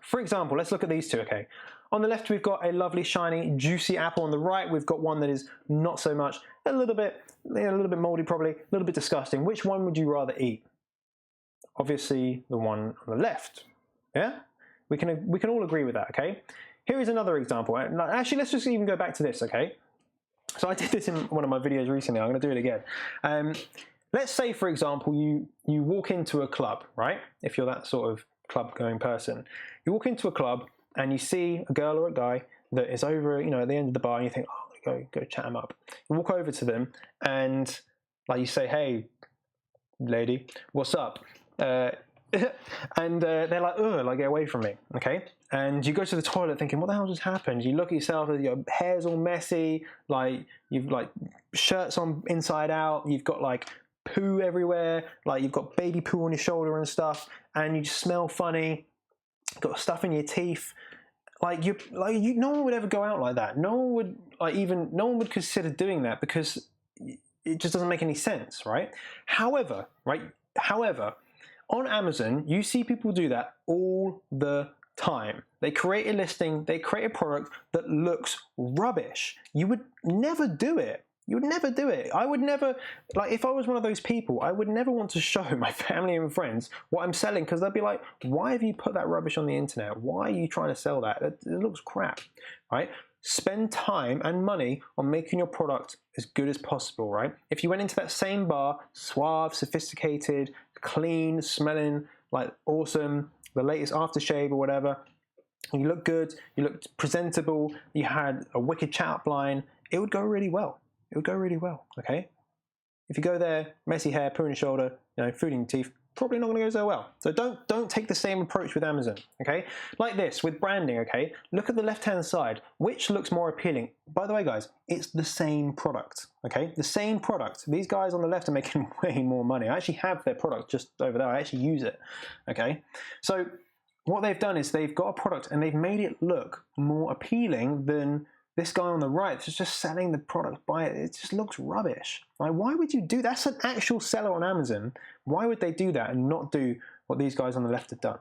For example, let's look at these two, okay? On the left, we've got a lovely, shiny, juicy apple. On the right, we've got one that is not so much, a little bit moldy probably, a little bit disgusting. Which one would you rather eat? Obviously, the one on the left, yeah? We can all agree with that, okay? Here is another example. Actually, let's just even go back to this, okay? So I did this in one of my videos recently. I'm gonna do it again. Let's say, for example, you walk into a club, right? If you're that sort of club-going person. You walk into a club and you see a girl or a guy that is over, at the end of the bar, and you think, oh, go chat them up. You walk over to them and, like, you say, hey, lady, what's up? And they're like, ugh, like, get away from me, okay? And you go to the toilet thinking, what the hell just happened? You look at yourself, your hair's all messy, like, you've, like, shirts on inside out, you've got, like, poo everywhere, like, you've got baby poo on your shoulder and stuff, and you just smell funny, got stuff in your teeth. No one would ever go out like that. No one would consider doing that because it just doesn't make any sense, right? However, on Amazon, you see people do that all the time. They create a listing, they create a product that looks rubbish. You would never do it. You would never do it. I would never, like, if I was one of those people, I would never want to show my family and friends what I'm selling, because they'll be like, why have you put that rubbish on the internet? Why are you trying to sell that? It looks crap, right? Spend time and money on making your product as good as possible, right? If you went into that same bar, suave, sophisticated, clean, smelling like awesome, the latest aftershave or whatever, you look good, you looked presentable, you had a wicked chat up line, it would go really well. It would go really well, okay? If you go there, messy hair, poo in your shoulder, food in your teeth, probably not going to go so well. So don't take the same approach with Amazon, okay? Like this, with branding, okay? Look at the left-hand side. Which looks more appealing? By the way, guys, it's the same product, okay? The same product. These guys on the left are making way more money. I actually have their product just over there. I actually use it, okay? So what they've done is they've got a product and they've made it look more appealing than this guy on the right is just selling the product by it. It just looks rubbish. Like, why would you do that? That's an actual seller on Amazon. Why would they do that and not do what these guys on the left have done?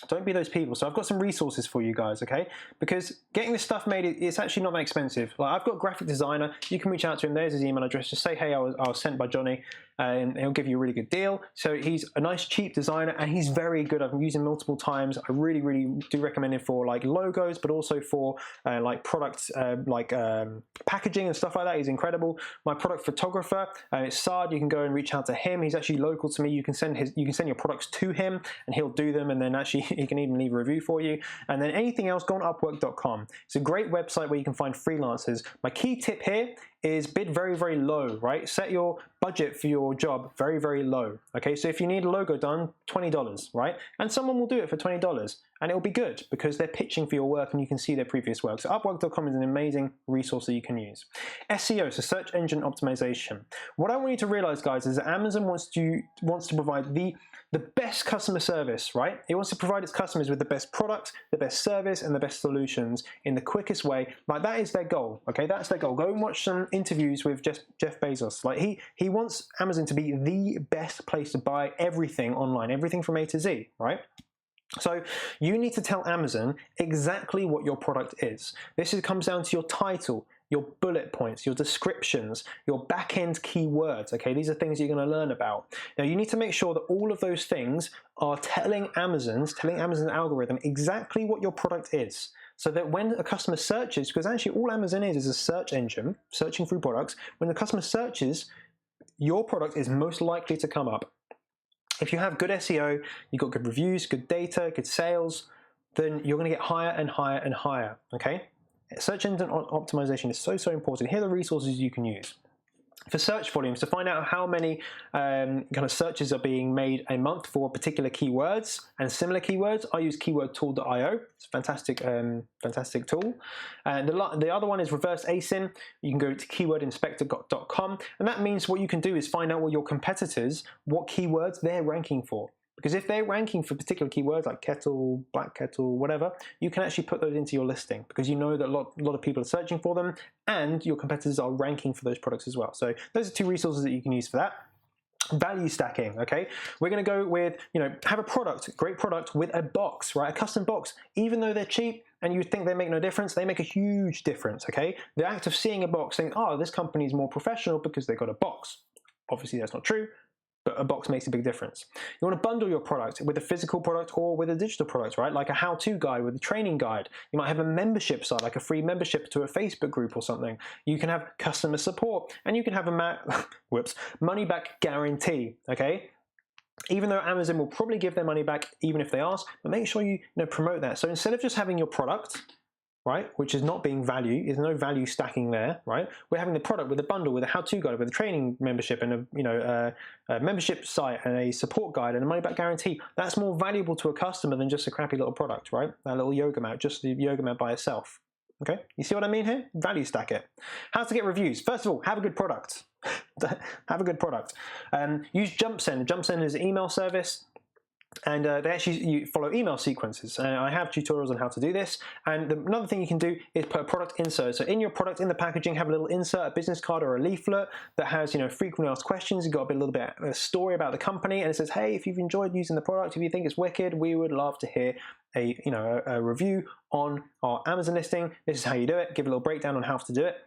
Don't be those people. So I've got some resources for you guys, okay? Because getting this stuff made, it's actually not that expensive. Like, I've got a graphic designer. You can reach out to him. There's his email address. Just say, hey, I was sent by Jonny, and he'll give you a really good deal. So he's a nice, cheap designer, and he's very good. I've used him multiple times. I really, really do recommend him for, like, logos, but also for, like, products, packaging and stuff like that. He's incredible. My product photographer, it's Saad. You can go and reach out to him. He's actually local to me. You can send your products to him, and he'll do them, and then actually he can even leave a review for you. And then anything else, go on Upwork.com. It's a great website where you can find freelancers. My key tip here is bid very, very low, right? Set your budget for your job very, very low, okay? So if you need a logo done, $20, right? And someone will do it for $20, and it'll be good because they're pitching for your work and you can see their previous work. So Upwork.com is an amazing resource that you can use. SEO, so search engine optimization. What I want you to realize, guys, is that Amazon wants to provide the the best customer service, right? It wants to provide its customers with the best product, the best service, and the best solutions in the quickest way. Like, that is their goal, okay? That's their goal. Go and watch some interviews with Jeff Bezos. Like, he wants Amazon to be the best place to buy everything online, everything from A to Z, right? So you need to tell Amazon exactly what your product is. Comes down to your title, your bullet points, your descriptions, your back-end keywords, okay? These are things you're going to learn about. Now, you need to make sure that all of those things are telling Amazon's algorithm exactly what your product is, so that when a customer searches, because actually all Amazon is a search engine, searching through products, when the customer searches, your product is most likely to come up. If you have good SEO, you've got good reviews, good data, good sales, then you're going to get higher and higher and higher, okay? Search engine optimization is so important. Here are the resources you can use. For search volumes, to find out how many kind of searches are being made a month for particular keywords and similar keywords, I use keywordtool.io. It's a fantastic tool. And the other one is reverse ASIN. You can go to keywordinspector.com, and that means what you can do is find out what your competitors, what keywords they're ranking for. Because if they're ranking for particular keywords like kettle, black kettle, whatever, you can actually put those into your listing, because you know that a lot of people are searching for them, and your competitors are ranking for those products as well. So those are two resources that you can use for that. Value stacking, okay? We're going to go with, have a product, great product with a box, right? A custom box. Even though they're cheap and you think they make no difference, they make a huge difference, okay? The act of seeing a box, saying, oh, this company is more professional because they got a box. Obviously, that's not true, but a box makes a big difference. You want to bundle your product with a physical product or with a digital product, right? Like a how-to guide with a training guide. You might have a membership site, like a free membership to a Facebook group or something. You can have customer support, and you can have a money-back guarantee, okay? Even though Amazon will probably give their money back even if they ask, but make sure you promote that. So instead of just having your product, right, which is not being valued, there's no value stacking there, right? We're having the product with a bundle, with a how-to guide, with a training membership, and a membership site, and a support guide, and a money-back guarantee. That's more valuable to a customer than just a crappy little product, right? That little yoga mat, just the yoga mat by itself. Okay, you see what I mean here? Value stack it. How to get reviews? First of all, have a good product. Have a good product. Use JumpSend. JumpSend is an email service, and they actually follow email sequences. I have tutorials on how to do this. And another thing you can do is put a product insert. So in your product, in the packaging, have a little insert, a business card or a leaflet that has frequently asked questions. You've got a little bit of a story about the company, and it says, hey, if you've enjoyed using the product, if you think it's wicked, we would love to hear a review on our Amazon listing. This is how you do it. Give a little breakdown on how to do it.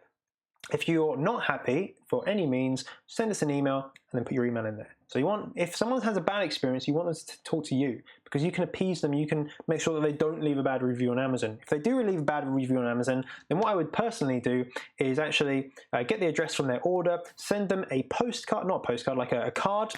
If you're not happy for any means, send us an email and then put your email in there. So if someone has a bad experience, you want them to talk to you, because you can appease them. You can make sure that they don't leave a bad review on Amazon. If they do leave a bad review on Amazon, then what I would personally do is actually get the address from their order, send them a postcard, not a postcard, like a card,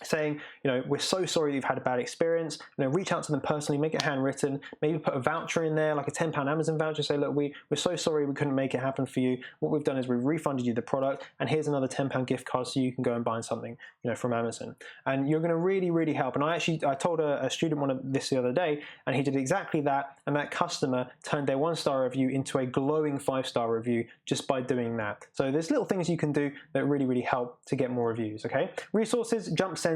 saying, we're so sorry you've had a bad experience. Reach out to them personally, make it handwritten, maybe put a voucher in there, like a £10 Amazon voucher. Say, look, we're so sorry we couldn't make it happen for you. What we've done is we've refunded you the product, and here's another £10 gift card so you can go and buy something, from Amazon. And you're going to really, really help. And I told a student one of this the other day, and he did exactly that. And that customer turned their 1-star review into a glowing 5-star review just by doing that. So there's little things you can do that really, really help to get more reviews. Okay, resources, JumpSend.com.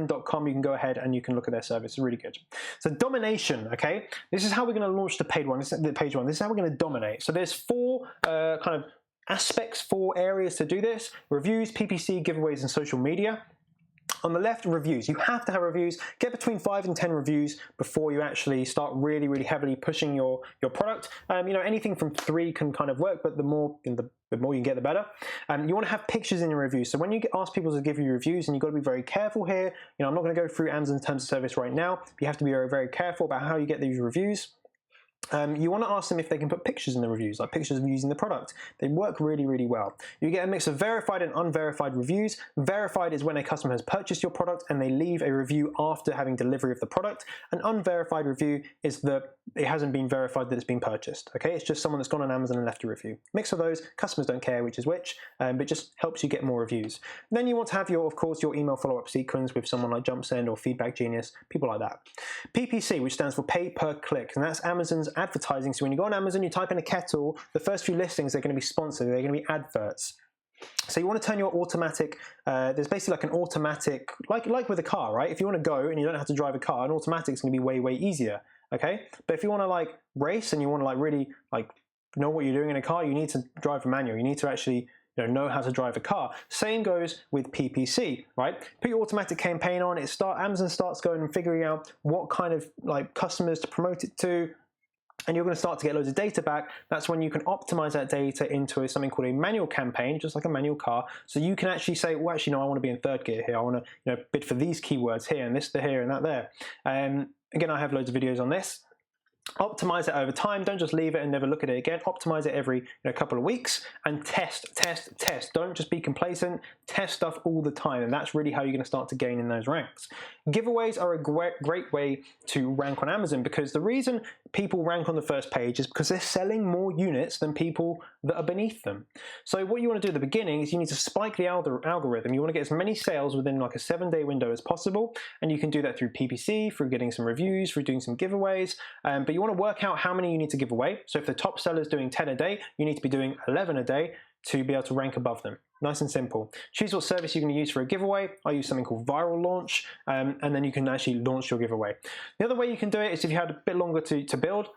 You can go ahead and you can look at their service. It's really good. So domination, okay? This is how we're going to launch the paid one. This is the page one. This is how we're going to dominate. So there's 4 kind of aspects, 4 areas to do this: reviews, PPC, giveaways, and social media. On the left, reviews. You have to have reviews. Get between 5 and 10 reviews before you actually start really, really heavily pushing your product. Anything from 3 can kind of work, but the more you can get, the better. You want to have pictures in your reviews. So when you ask people to give you reviews, and you've got to be very careful here. I'm not going to go through Amazon terms of service right now. But you have to be very, very careful about how you get these reviews. You want to ask them if they can put pictures in the reviews, like pictures of using the product. They work really, really well. You get a mix of verified and unverified reviews. Verified is when a customer has purchased your product and they leave a review after having delivery of the product. An unverified review is that it hasn't been verified that it's been purchased. Okay, it's just someone that's gone on Amazon and left a review. Mix of those. Customers don't care which is which, but it just helps you get more reviews. Then you want to have of course, your email follow-up sequence with someone like JumpSend or Feedback Genius, people like that. PPC, which stands for pay per click, and that's Amazon's advertising. So when you go on Amazon, you type in a kettle, the first few listings are going to be sponsored. They're going to be adverts. So you want to turn your automatic, there's basically like an automatic, like with a car, right? If you want to go and you don't have to drive a car, an automatic is going to be way, way easier, okay? But if you want to like race and you want to like really like know what you're doing in a car, you need to drive a manual. You need to actually know how to drive a car. Same goes with PPC, right? Put your automatic campaign on, Amazon starts going and figuring out what kind of like customers to promote it to, and you're going to start to get loads of data back. That's when you can optimize that data into something called a manual campaign, just like a manual car. So you can actually say, well, actually, no, I want to be in third gear here. I want to bid for these keywords here and this to here and that there. Again, I have loads of videos on this. Optimize it over time. Don't just leave it and never look at it again. Optimize it every couple of weeks and test. Don't just be complacent. Test stuff all the time, and that's really how you're going to start to gain in those ranks. Giveaways are a great way to rank on Amazon, because the reason people rank on the first page is because they're selling more units than people that are beneath them. So what you want to do at the beginning is you need to spike the algorithm. You want to get as many sales within like a 7-day window as possible, and you can do that through PPC, through getting some reviews, through doing some giveaways, but you want to work out how many you need to give away. So if the top seller is doing 10 a day, you need to be doing 11 a day to be able to rank above them. Nice and simple. Choose what service you're going to use for a giveaway. I use something called Viral Launch, and then you can actually launch your giveaway. The other way you can do it is if you had a bit longer to build,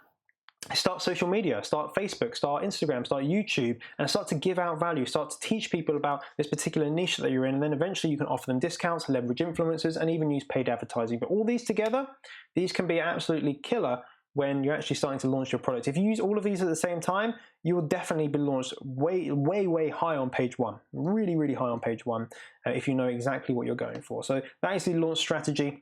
start social media, start Facebook, start Instagram, start YouTube, and start to give out value, start to teach people about this particular niche that you're in, and then eventually you can offer them discounts, leverage influencers, and even use paid advertising. But all these together, these can be absolutely killer when you're actually starting to launch your product. If you use all of these at the same time, you will definitely be launched way high on page one, really high on page one, if you know exactly what you're going for. So that is the launch strategy.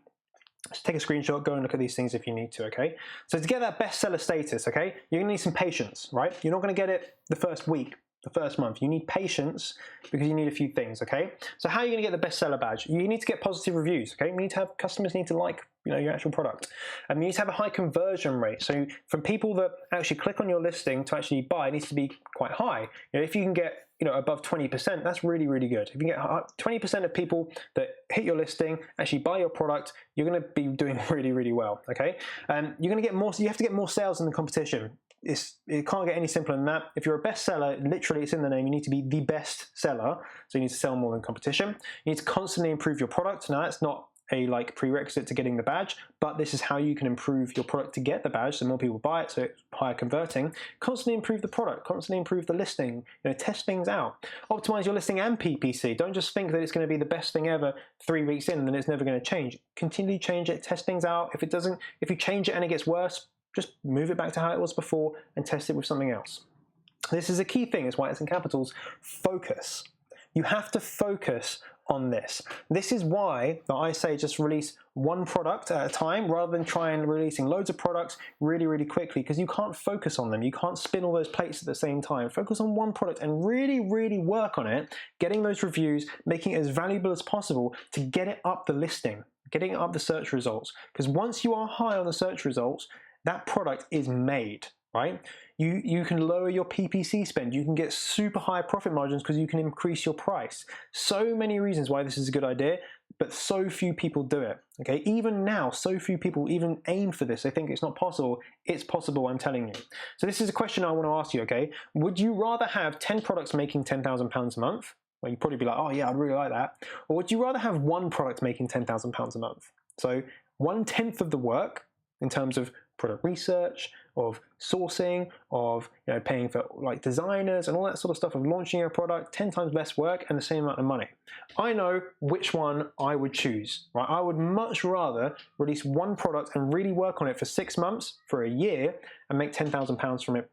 Just take a screenshot, go and look at these things if you need to, okay? So to get that bestseller status, okay, you're gonna need some patience, right? You're not gonna get it the first week, the first month. You need patience because you need a few things, okay? So how are you gonna get the bestseller badge? You need to get positive reviews, okay? You need to have customers need to like your actual product. And you need to have a high conversion rate. So from people that actually click on your listing to actually buy, it needs to be quite high. If you can get above 20%, that's really good. If you can get 20% of people that hit your listing actually buy your product, you're going to be doing really well. Okay, you're going to get more. You have to get more sales than the competition. It can't get any simpler than that. If you're a bestseller, literally it's in the name. You need to be the best seller, so you need to sell more than competition. You need to constantly improve your product. Now that's not a prerequisite to getting the badge, but this is how you can improve your product to get the badge, so more people buy it, so it's higher converting. Constantly improve the product, constantly improve the listing, test things out. Optimize your listing and PPC. Don't just think that it's going to be the best thing ever 3 weeks in and then it's never going to change. Continually change it, test things out. If you change it and it gets worse, just move it back to how it was before and test it with something else. This is a key thing, it's why it's in capitals. Focus. You have to focus on this. This is why I say just release one product at a time rather than try and releasing loads of products really quickly, because you can't focus on them. You can't spin all those plates at the same time. Focus on one product and really work on it, getting those reviews, making it as valuable as possible to get it up the listing, getting it up the search results. Because once you are high on the search results, that product is made, right? You can lower your PPC spend. You can get super high profit margins because you can increase your price. So many reasons why this is a good idea, but so few people do it. Okay, even now, so few people even aim for this. They think it's not possible. It's possible, I'm telling you. So this is a question I want to ask you, okay? Would you rather have 10 products making £10,000 a month? Well, you'd probably be like, oh yeah, I'd really like that. Or would you rather have one product making £10,000 a month? So 1/10 of the work in terms of product research, of sourcing, of paying for designers and all that sort of stuff, of launching a product, 10 times less work and the same amount of money. I know which one I would choose, right? I would much rather release one product and really work on it for 6 months, for a year, and make £10,000 from it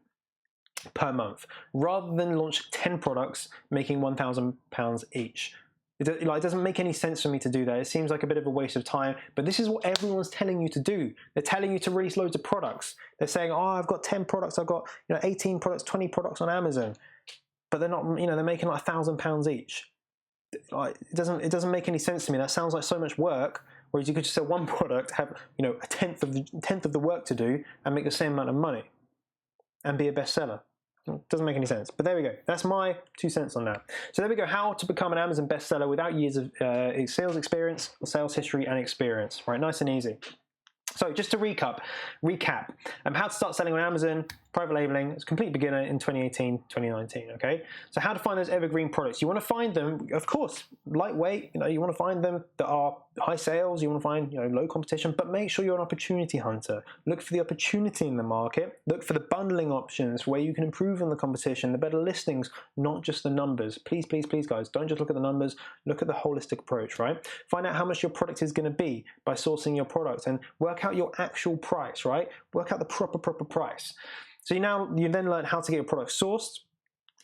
per month, rather than launch 10 products making £1,000 each. It doesn't make any sense for me to do that. It seems like a bit of a waste of time, but this is what everyone's telling you to do. They're telling you to release loads of products. They're saying, oh, I've got 10 products, I've got 18 products, 20 products on Amazon, but they're not, they're making like £1,000 each. It doesn't make any sense to me. That sounds like so much work, whereas you could just sell one product, have a tenth of the work to do, and make the same amount of money, and be a bestseller. It doesn't make any sense, but there we go. That's my 2 cents on that. So there we go, how to become an Amazon bestseller without years of sales experience, sales history and experience, right? Nice and easy. So just to recap, how to start selling on Amazon, private labeling, it's a complete beginner in 2018, 2019, okay? So how to find those evergreen products. You want to find them, of course, lightweight, you want to find them that are high sales, you want to find, low competition, but make sure you're an opportunity hunter. Look for the opportunity in the market, look for the bundling options where you can improve on the competition, the better listings, not just the numbers. Please, please, please, guys, don't just look at the numbers, look at the holistic approach, right? Find out how much your product is going to be by sourcing your product and work out your actual price, right? Work out the proper price. So you then learn how to get your product sourced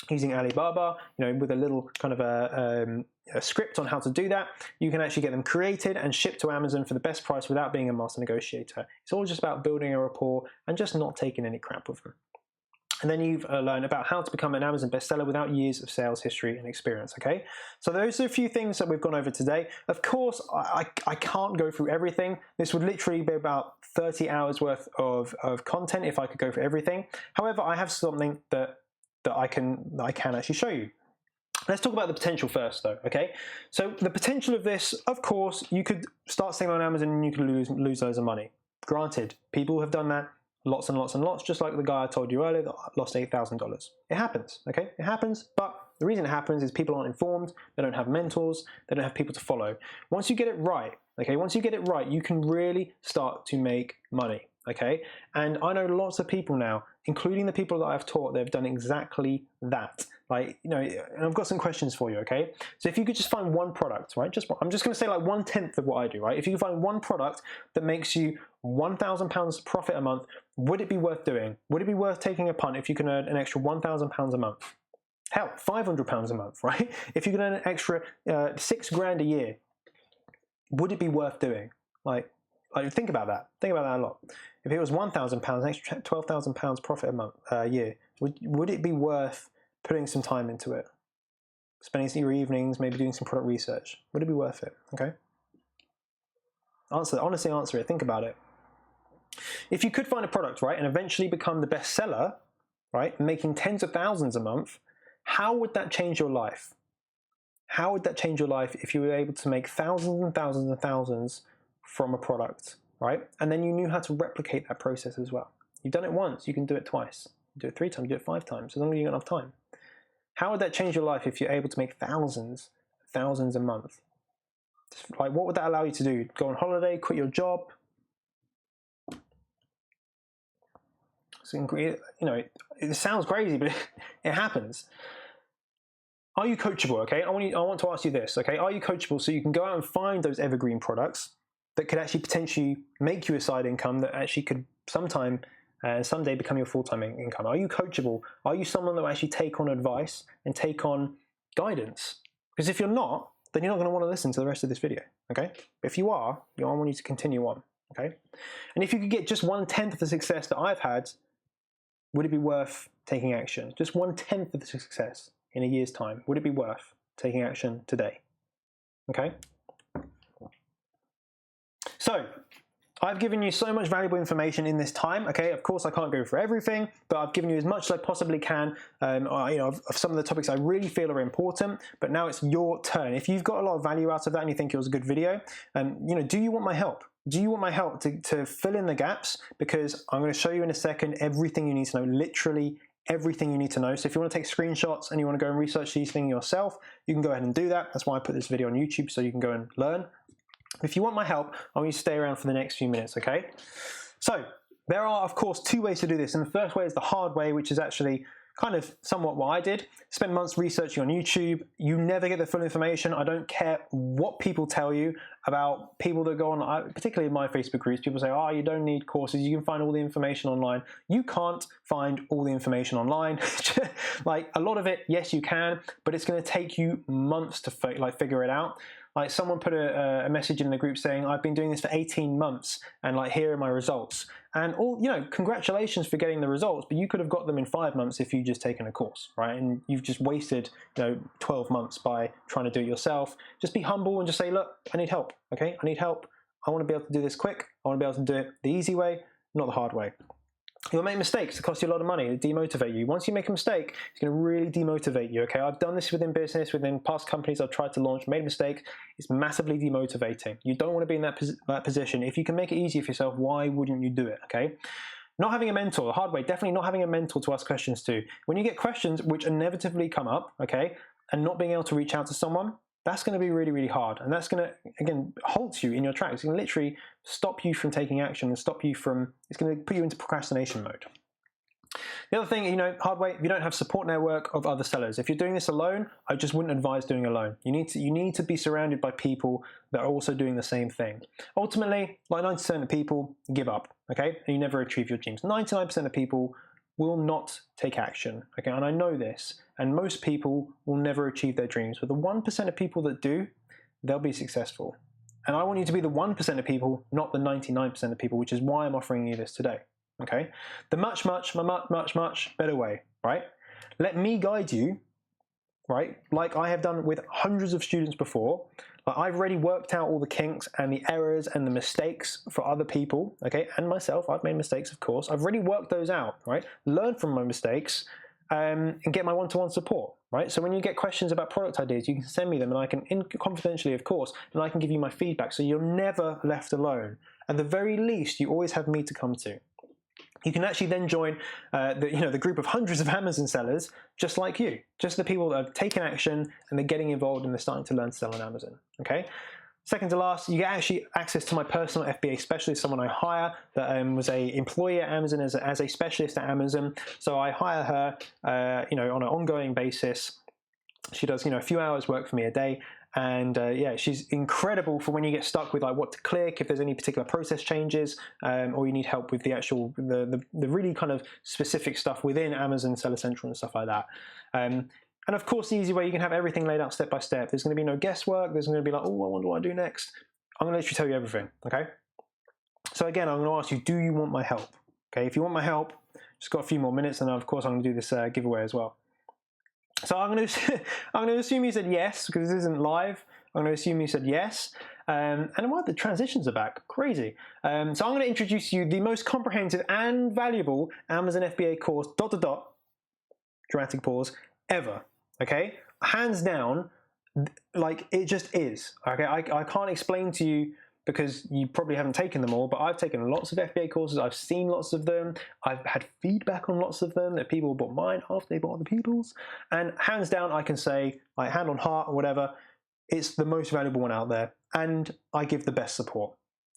using Alibaba, with a little kind of a script on how to do that. You can actually get them created and shipped to Amazon for the best price without being a master negotiator. It's all just about building a rapport and just not taking any crap with them. And then you've learned about how to become an Amazon bestseller without years of sales history and experience, okay? So those are a few things that we've gone over today. Of course, I can't go through everything. This would literally be about 30 hours worth of content if I could go for everything. However, I have something that I can actually show you. Let's talk about the potential first though, okay? So the potential of this, of course, you could start selling on Amazon and you could lose loads of money. Granted, people have done that lots and lots and lots, just like the guy I told you earlier that lost $8,000. It happens, okay? It happens, but the reason it happens is people aren't informed, they don't have mentors, they don't have people to follow. Once you get it right, okay, you can really start to make money, okay? And I know lots of people now, including the people that I've taught, they've done exactly that. And I've got some questions for you, okay? So if you could just find one product, right? I'm just gonna say like 1/10 of what I do, right? If you can find one product that makes you £1,000 profit a month, would it be worth doing? Would it be worth taking a punt if you can earn an extra £1,000 a month? Hell, £500 a month, right? If you can earn an extra $6,000 a year, would it be worth doing? Like think about that. Think about that a lot. If it was £1,000, an extra £12,000 profit a month, a year, would it be worth putting some time into it? Spending your evenings, maybe doing some product research. Would it be worth it? Okay. Honestly answer it. Think about it. If you could find a product, right, and eventually become the best seller, right, making tens of thousands a month, how would that change your life? How would that change your life if you were able to make thousands and thousands and thousands from a product, right? And then you knew how to replicate that process as well. You've done it once, you can do it twice. You do it 3 times, you do it 5 times, as long as you've got enough time. How would that change your life if you're able to make thousands a month? Like, what would that allow you to do? Go on holiday, quit your job? It sounds crazy, but it happens. Are you coachable, okay? I want to ask you this, okay? Are you coachable so you can go out and find those evergreen products that could actually potentially make you a side income that actually could someday become your full-time income? Are you coachable? Are you someone that will actually take on advice and take on guidance? Because if you're not, then you're not going to want to listen to the rest of this video, okay? If you are, I want you to continue on, okay? And if you could get just 1/10 of the success that I've had, would it be worth taking action? Just 1/10 of the success in a year's time. Would it be worth taking action today? Okay? So, I've given you so much valuable information in this time, okay? Of course, I can't go for everything, but I've given you as much as I possibly can, of some of the topics I really feel are important, but now it's your turn. If you've got a lot of value out of that and you think it was a good video, do you want my help? Do you want my help to fill in the gaps? Because I'm going to show you in a second everything you need to know, literally everything you need to know. So if you want to take screenshots and you want to go and research these things yourself, you can go ahead and do that. That's why I put this video on YouTube, so you can go and learn. If you want my help, I want you to stay around for the next few minutes, okay? So there are, of course, 2 ways to do this. And the first way is the hard way, which is actually kind of somewhat what I did. Spend months researching on YouTube. You never get the full information. I don't care what people tell you about people that go on, particularly in my Facebook groups. People say, oh, you don't need courses. You can find all the information online. You can't find all the information online. Like a lot of it, yes, you can, but it's going to take you months to figure it out. Like someone put a message in the group saying, I've been doing this for 18 months and like here are my results. And congratulations for getting the results, but you could have got them in 5 months if you just taken a course, right? And you've just wasted 12 months by trying to do it yourself. Just be humble and just say, look, I need help, okay? I need help. I want to be able to do this quick. I want to be able to do it the easy way, not the hard way. You'll make mistakes that cost you a lot of money, that demotivate you. Once you make a mistake, it's going to really demotivate you, okay? I've done this within business, within past companies I've tried to launch, made a mistake. It's massively demotivating. You don't want to be in that position. If you can make it easier for yourself, why wouldn't you do it, okay? Not having a mentor, the hard way, definitely not having a mentor to ask questions to. When you get questions which inevitably come up, okay, and not being able to reach out to someone, that's going to be really, really hard. And that's going to, again, halt you in your tracks. It's going to literally stop you from taking action and stop you from, it's going to put you into procrastination mode. The other thing, hard way, if you don't have support network of other sellers. If you're doing this alone, I just wouldn't advise doing alone. You need to be surrounded by people that are also doing the same thing. Ultimately, like 90% of people give up, okay? And you never achieve your dreams. 99% of people will not take action, okay? And I know this, and most people will never achieve their dreams. But the 1% of people that do, they'll be successful. And I want you to be the 1% of people, not the 99% of people, which is why I'm offering you this today. Okay, the much better way, right? Let me guide you, right? Like I have done with hundreds of students before. Like I've already worked out all the kinks and the errors and the mistakes for other people, okay, and myself. I've made mistakes, of course. I've already worked those out, right? Learn from my mistakes and get my one-to-one support, right? So when you get questions about product ideas, you can send me them, and I can, confidentially, of course, and I can give you my feedback. So you're never left alone. At the very least, you always have me to come to. You can actually then join the group of hundreds of Amazon sellers just like you, just the people that have taken action and they're getting involved and they're starting to learn to sell on Amazon, okay? Second to last, you get actually access to my personal FBA specialist, someone I hire that was a employee at Amazon as a specialist at Amazon. So I hire her, on an ongoing basis. She does, a few hours work for me a day. And yeah, she's incredible for when you get stuck with like what to click, if there's any particular process changes, or you need help with the actual, the really kind of specific stuff within Amazon Seller Central and stuff like that. And of course, the easy way, you can have everything laid out step by step. There's going to be no guesswork. There's going to be like, oh, I wonder what I do next. I'm going to literally tell you everything, okay? So again, I'm going to ask you, do you want my help? Okay, if you want my help, just got a few more minutes, and of course, I'm going to do this giveaway as well. So I'm going to assume you said yes, because this isn't live. I'm going to assume you said yes. And what, the transitions are back. Crazy. So I'm going to introduce you the most comprehensive and valuable Amazon FBA course, ... dramatic pause, ever. Okay? Hands down, like it just is. Okay? I can't explain to you because you probably haven't taken them all, but I've taken lots of FBA courses. I've seen lots of them. I've had feedback on lots of them that people bought mine after they bought other people's. And hands down, I can say, like hand on heart or whatever, it's the most valuable one out there. And I give the best support.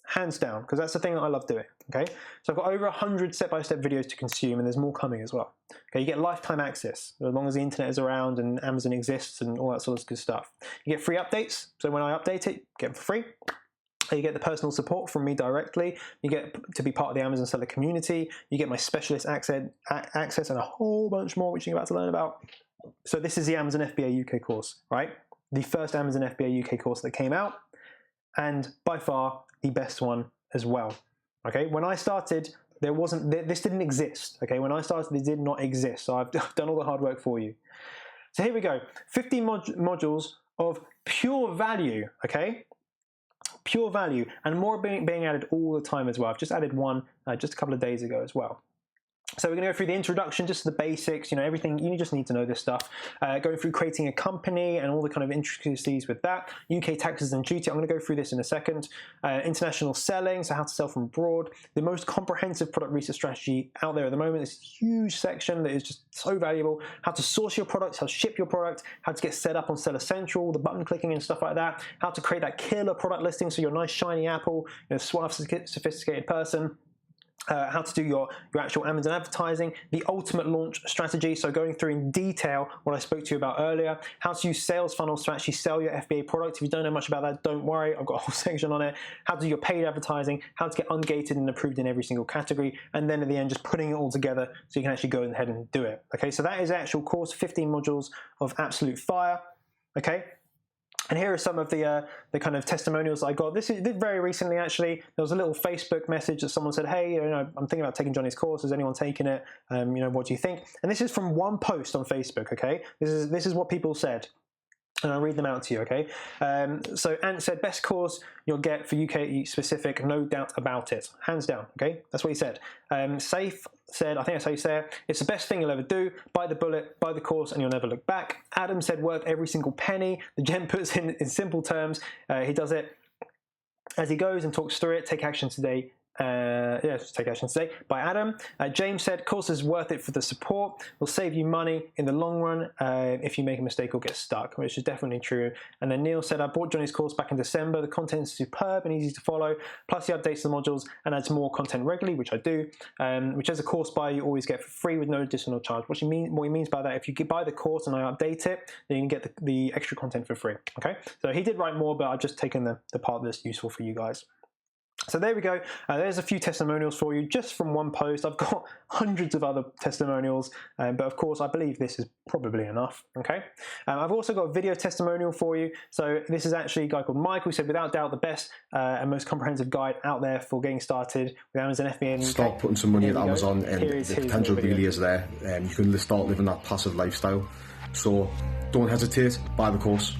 Hands down, because that's the thing that I love doing, okay? So I've got over 100 step-by-step videos to consume, and there's more coming as well. Okay, you get lifetime access, as long as the internet is around and Amazon exists and all that sort of good stuff. You get free updates, so when I update it, you get them for free. You get the personal support from me directly. You get to be part of the Amazon seller community. You get my specialist access and a whole bunch more, which you're about to learn about. So this is the Amazon FBA UK course, right? The first Amazon FBA UK course that came out, and by far the best one as well. Okay, when I started, this didn't exist. Okay, when I started, it did not exist. So I've done all the hard work for you. So here we go, 15 modules of pure value. Okay. Pure value, and more being added all the time as well. I've just added one just a couple of days ago as well. So we're going to go through the introduction, just the basics, everything. You just need to know this stuff. Going through creating a company and all the kind of intricacies with that. UK taxes and duty. I'm going to go through this in a second. International selling, so how to sell from abroad. The most comprehensive product research strategy out there at the moment. This huge section that is just so valuable. How to source your products, how to ship your product, how to get set up on Seller Central, the button clicking and stuff like that. How to create that killer product listing, so you're a nice shiny apple, suave, sophisticated person. How to do your actual Amazon advertising, the ultimate launch strategy, so going through in detail what I spoke to you about earlier, how to use sales funnels to actually sell your FBA product. If you don't know much about that, don't worry, I've got a whole section on it. How to do your paid advertising, how to get ungated and approved in every single category, and then at the end just putting it all together so you can actually go ahead and do it. Okay, so that is the actual course, 15 modules of absolute fire. Okay. And here are some of the kind of testimonials I got. This is very recently, actually. There was a little Facebook message that someone said, hey, I'm thinking about taking Jonny's course. Has anyone taken it? What do you think? And this is from one post on Facebook, okay? This is what people said. And I'll read them out to you, okay? So Ant said, best course you'll get for UK specific, no doubt about it. Hands down, okay? That's what he said. Safe said, I think that's how you say it, it's the best thing you'll ever do. Buy the bullet, buy the course, and you'll never look back. Adam said, worth every single penny. The gem puts in simple terms. He does it as he goes and talks through it. Take action today Just take action today, by Adam. James said, course is worth it for the support, will save you money in the long run if you make a mistake or get stuck, which is definitely true. And then Neil said, I bought Jonny's course back in December. The content is superb and easy to follow, plus he updates the modules and adds more content regularly, which I do, which as a course buyer you always get for free with no additional charge. What he means by that, if you buy the course and I update it, then you can get the extra content for free. Okay, so he did write more, but I've just taken the part that's useful for you guys. So there we go. There's a few testimonials for you just from one post. I've got hundreds of other testimonials, but of course I believe this is probably enough. Okay. I've also got a video testimonial for you. So this is actually a guy called Michael who said, without doubt the best and most comprehensive guide out there for getting started with Amazon FBA. Start putting some money at Amazon, and the potential really is there. You can start living that passive lifestyle. So don't hesitate, buy the course.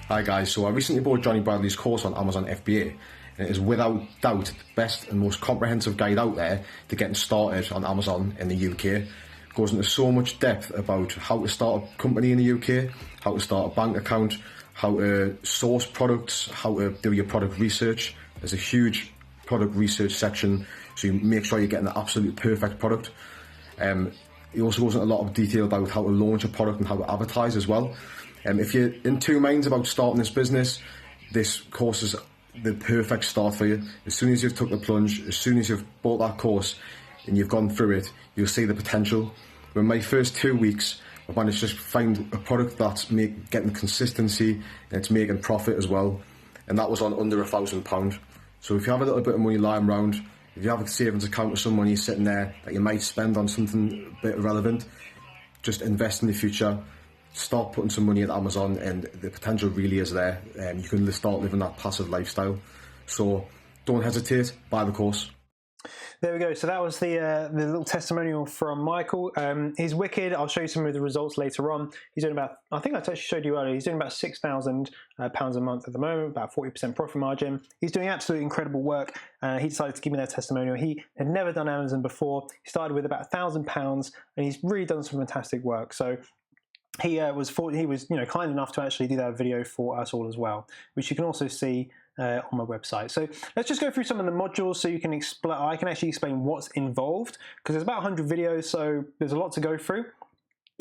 Hi guys, so I recently bought Jonny Bradley's course on Amazon FBA, and it is without doubt the best and most comprehensive guide out there to getting started on Amazon in the UK. It goes into so much depth about how to start a company in the UK, how to start a bank account, how to source products, how to do your product research. There's a huge product research section, so you make sure you're getting the absolute perfect product. It also goes into a lot of detail about how to launch a product and how to advertise as well. If you're in two minds about starting this business, this course is the perfect start for you. As soon as you've took the plunge, as soon as you've bought that course and you've gone through it, you'll see the potential. In my first 2 weeks, I managed to just find a product that's getting consistency and it's making profit as well. And that was on under £1,000. So if you have a little bit of money lying around, if you have a savings account with some money sitting there that you might spend on something a bit relevant, just invest in the future. Start putting some money at Amazon, and the potential really is there. You can start living that passive lifestyle. So don't hesitate, buy the course. There we go. So that was the little testimonial from Michael. He's wicked. I'll show you some of the results later on. He's doing about, I think I actually showed you earlier, he's doing about £6,000 a month at the moment, about 40% profit margin. He's doing absolutely incredible work. He decided to give me that testimonial. He had never done Amazon before. He started with about £1,000 and he's really done some fantastic work. So he was kind enough to actually do that video for us all as well, which you can also see on my website. So let's just go through some of the modules so you can explain. I can actually explain what's involved, because there's about 100 videos, so there's a lot to go through.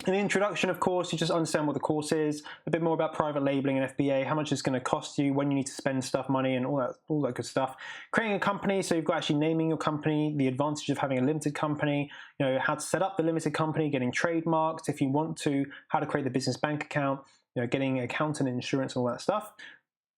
In the introduction, of course, you just understand what the course is, a bit more about private labeling and FBA, how much it's going to cost you, when you need to spend money, and all that good stuff. Creating a company, so you've got actually naming your company, the advantage of having a limited company, how to set up the limited company, getting trademarks if you want to, how to create the business bank account, getting accountant, insurance, all that stuff.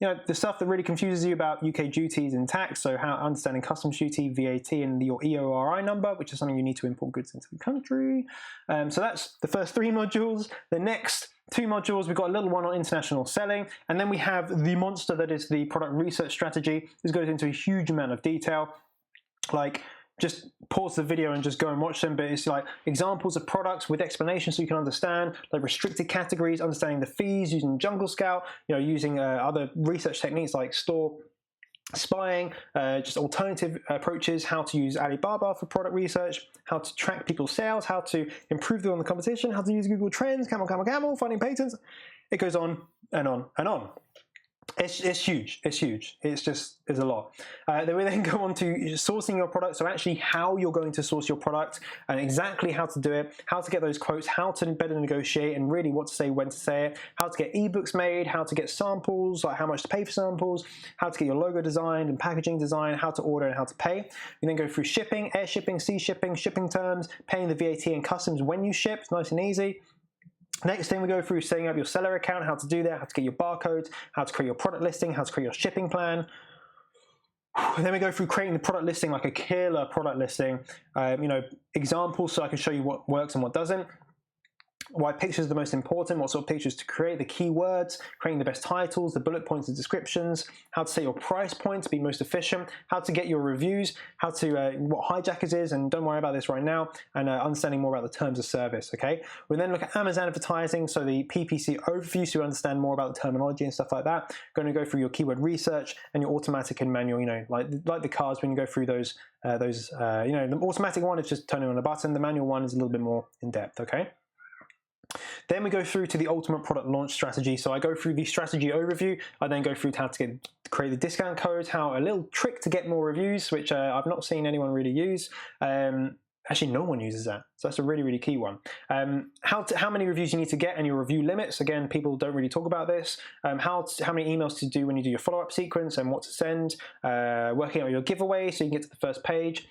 The stuff that really confuses you about UK duties and tax, so how understanding customs duty, VAT, and your EORI number, which is something you need to import goods into the country. So that's the first 3 modules. The next 2 modules, we've got a little one on international selling, and then we have the monster that is the product research strategy. This goes into a huge amount of detail, like just pause the video and just go and watch them, but it's like examples of products with explanations so you can understand, like restricted categories, understanding the fees, using Jungle Scout, using other research techniques like store spying, just alternative approaches, how to use Alibaba for product research, how to track people's sales, how to improve them on the competition, how to use Google Trends, camel, finding patents. It goes on and on and on. It's huge. It's huge. It's a lot. Then we then go on to sourcing your product. So actually how you're going to source your product and exactly how to do it, how to get those quotes, how to better negotiate, and really what to say, when to say it, how to get ebooks made, how to get samples, like how much to pay for samples, how to get your logo designed and packaging designed, how to order and how to pay. You then go through shipping, air shipping, sea shipping, shipping terms, paying the VAT and customs when you ship. It's nice and easy. Next thing we go through setting up your seller account, how to do that, how to get your barcodes, how to create your product listing, how to create your shipping plan. And then we go through creating the product listing, like a killer product listing, examples so I can show you what works and what doesn't. Why pictures are the most important, what sort of pictures to create, the keywords, creating the best titles, the bullet points and descriptions, how to set your price point to be most efficient, how to get your reviews, how to what hijackers is, and don't worry about this right now, and understanding more about the terms of service, okay? We then look at Amazon advertising, so the PPC overview, so you understand more about the terminology and stuff like that. Going to go through your keyword research and your automatic and manual, like the cars when you go through those, the automatic one is just turning on a button, the manual one is a little bit more in depth, okay? Then we go through to the ultimate product launch strategy. So I go through the strategy overview. I then go through how to create the discount codes, how a little trick to get more reviews, which I've not seen anyone really use. Actually, no one uses that, so that's a really, really key one. How many reviews you need to get and your review limits. Again, people don't really talk about this. How many emails to do when you do your follow-up sequence and what to send. Working out your giveaway so you can get to the first page.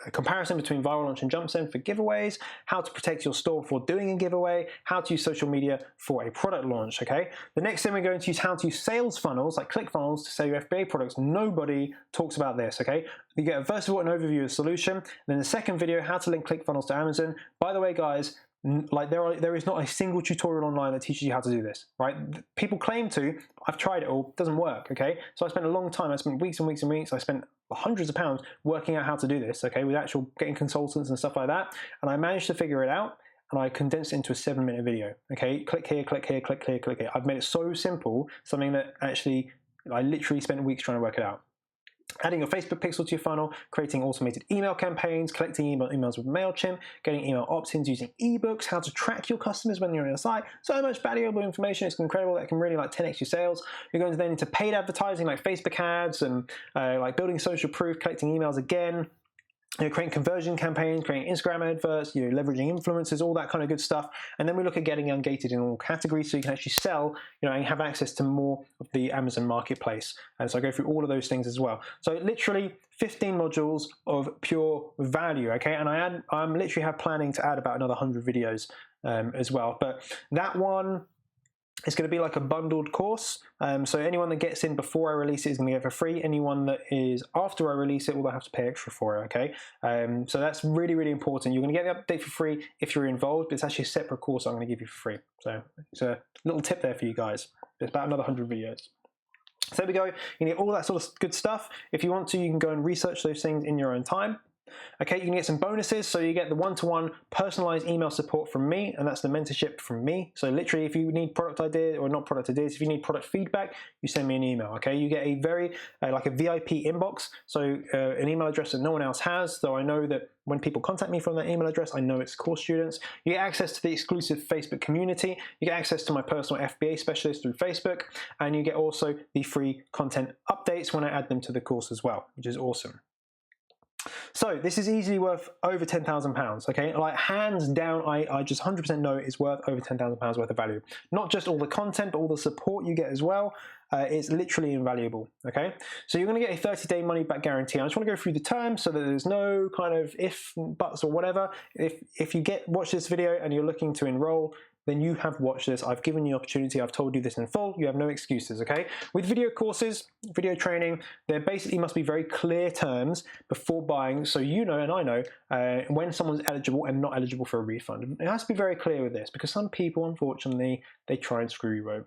A comparison between viral launch and jump send for giveaways, how to protect your store before doing a giveaway, how to use social media for a product launch, okay? The next thing we're going to use how to use sales funnels, like ClickFunnels, to sell your FBA products. Nobody talks about this, okay? You get first of all an overview of the solution, then the second video, how to link ClickFunnels to Amazon. By the way, guys, like there is not a single tutorial online that teaches you how to do this, right? People claim to. I've tried it all, doesn't work, okay? So I spent a long time, I spent weeks and weeks and weeks, I spent hundreds of pounds working out how to do this, okay, with actual getting consultants and stuff like that, and I managed to figure it out, and I condensed it into a 7-minute video, okay? Click here, click here, click here, click here. I've made it so simple, something that actually I literally spent weeks trying to work it out. Adding your Facebook pixel to your funnel, creating automated email campaigns, collecting emails with MailChimp, getting email opt-ins using ebooks, how to track your customers when you're on your site. So much valuable information. It's incredible. That can really like 10x your sales. You're going to then into paid advertising like Facebook ads and like building social proof, collecting emails again. Creating conversion campaigns, creating Instagram adverts, leveraging influencers, all that kind of good stuff. And then we look at getting ungated in all categories so you can actually sell, and have access to more of the Amazon marketplace. And so I go through all of those things as well. So literally 15 modules of pure value, okay? And I'm literally have planning to add about another 100 videos as well. But that one, it's going to be like a bundled course. So anyone that gets in before I release it is going to get it for free. Anyone that is after I release it will have to pay extra for it, okay? So that's really, really important. You're going to get the update for free if you're involved, but it's actually a separate course I'm going to give you for free. So it's a little tip there for you guys. There's about another 100 videos. So there we go. You get all that sort of good stuff. If you want to, you can go and research those things in your own time. Okay, you can get some bonuses. So you get the one-to-one personalized email support from me, and that's the mentorship from me. So literally, if you need product ideas, or not product ideas, if you need product feedback, you send me an email. Okay, you get a very like a VIP inbox, so an email address that no one else has. So I know that when people contact me from that email address, I know it's course students. You get access to the exclusive Facebook community. You get access to my personal FBA specialist through Facebook, and you get also the free content updates when I add them to the course as well, which is awesome. So this is easily worth over £10,000, okay? Like hands down, I just 100% know it's worth over £10,000 worth of value. Not just all the content, but all the support you get as well. It's literally invaluable, okay? So you're gonna get a 30-day money-back guarantee. I just wanna go through the terms so that there's no kind of if, buts, or whatever. If you watch this video and you're looking to enroll, then you have watched this. I've given you the opportunity. I've told you this in full. You have no excuses, okay? With video courses, video training, there basically must be very clear terms before buying, so you know and I know when someone's eligible and not eligible for a refund. It has to be very clear with this because some people, unfortunately, they try and screw you over.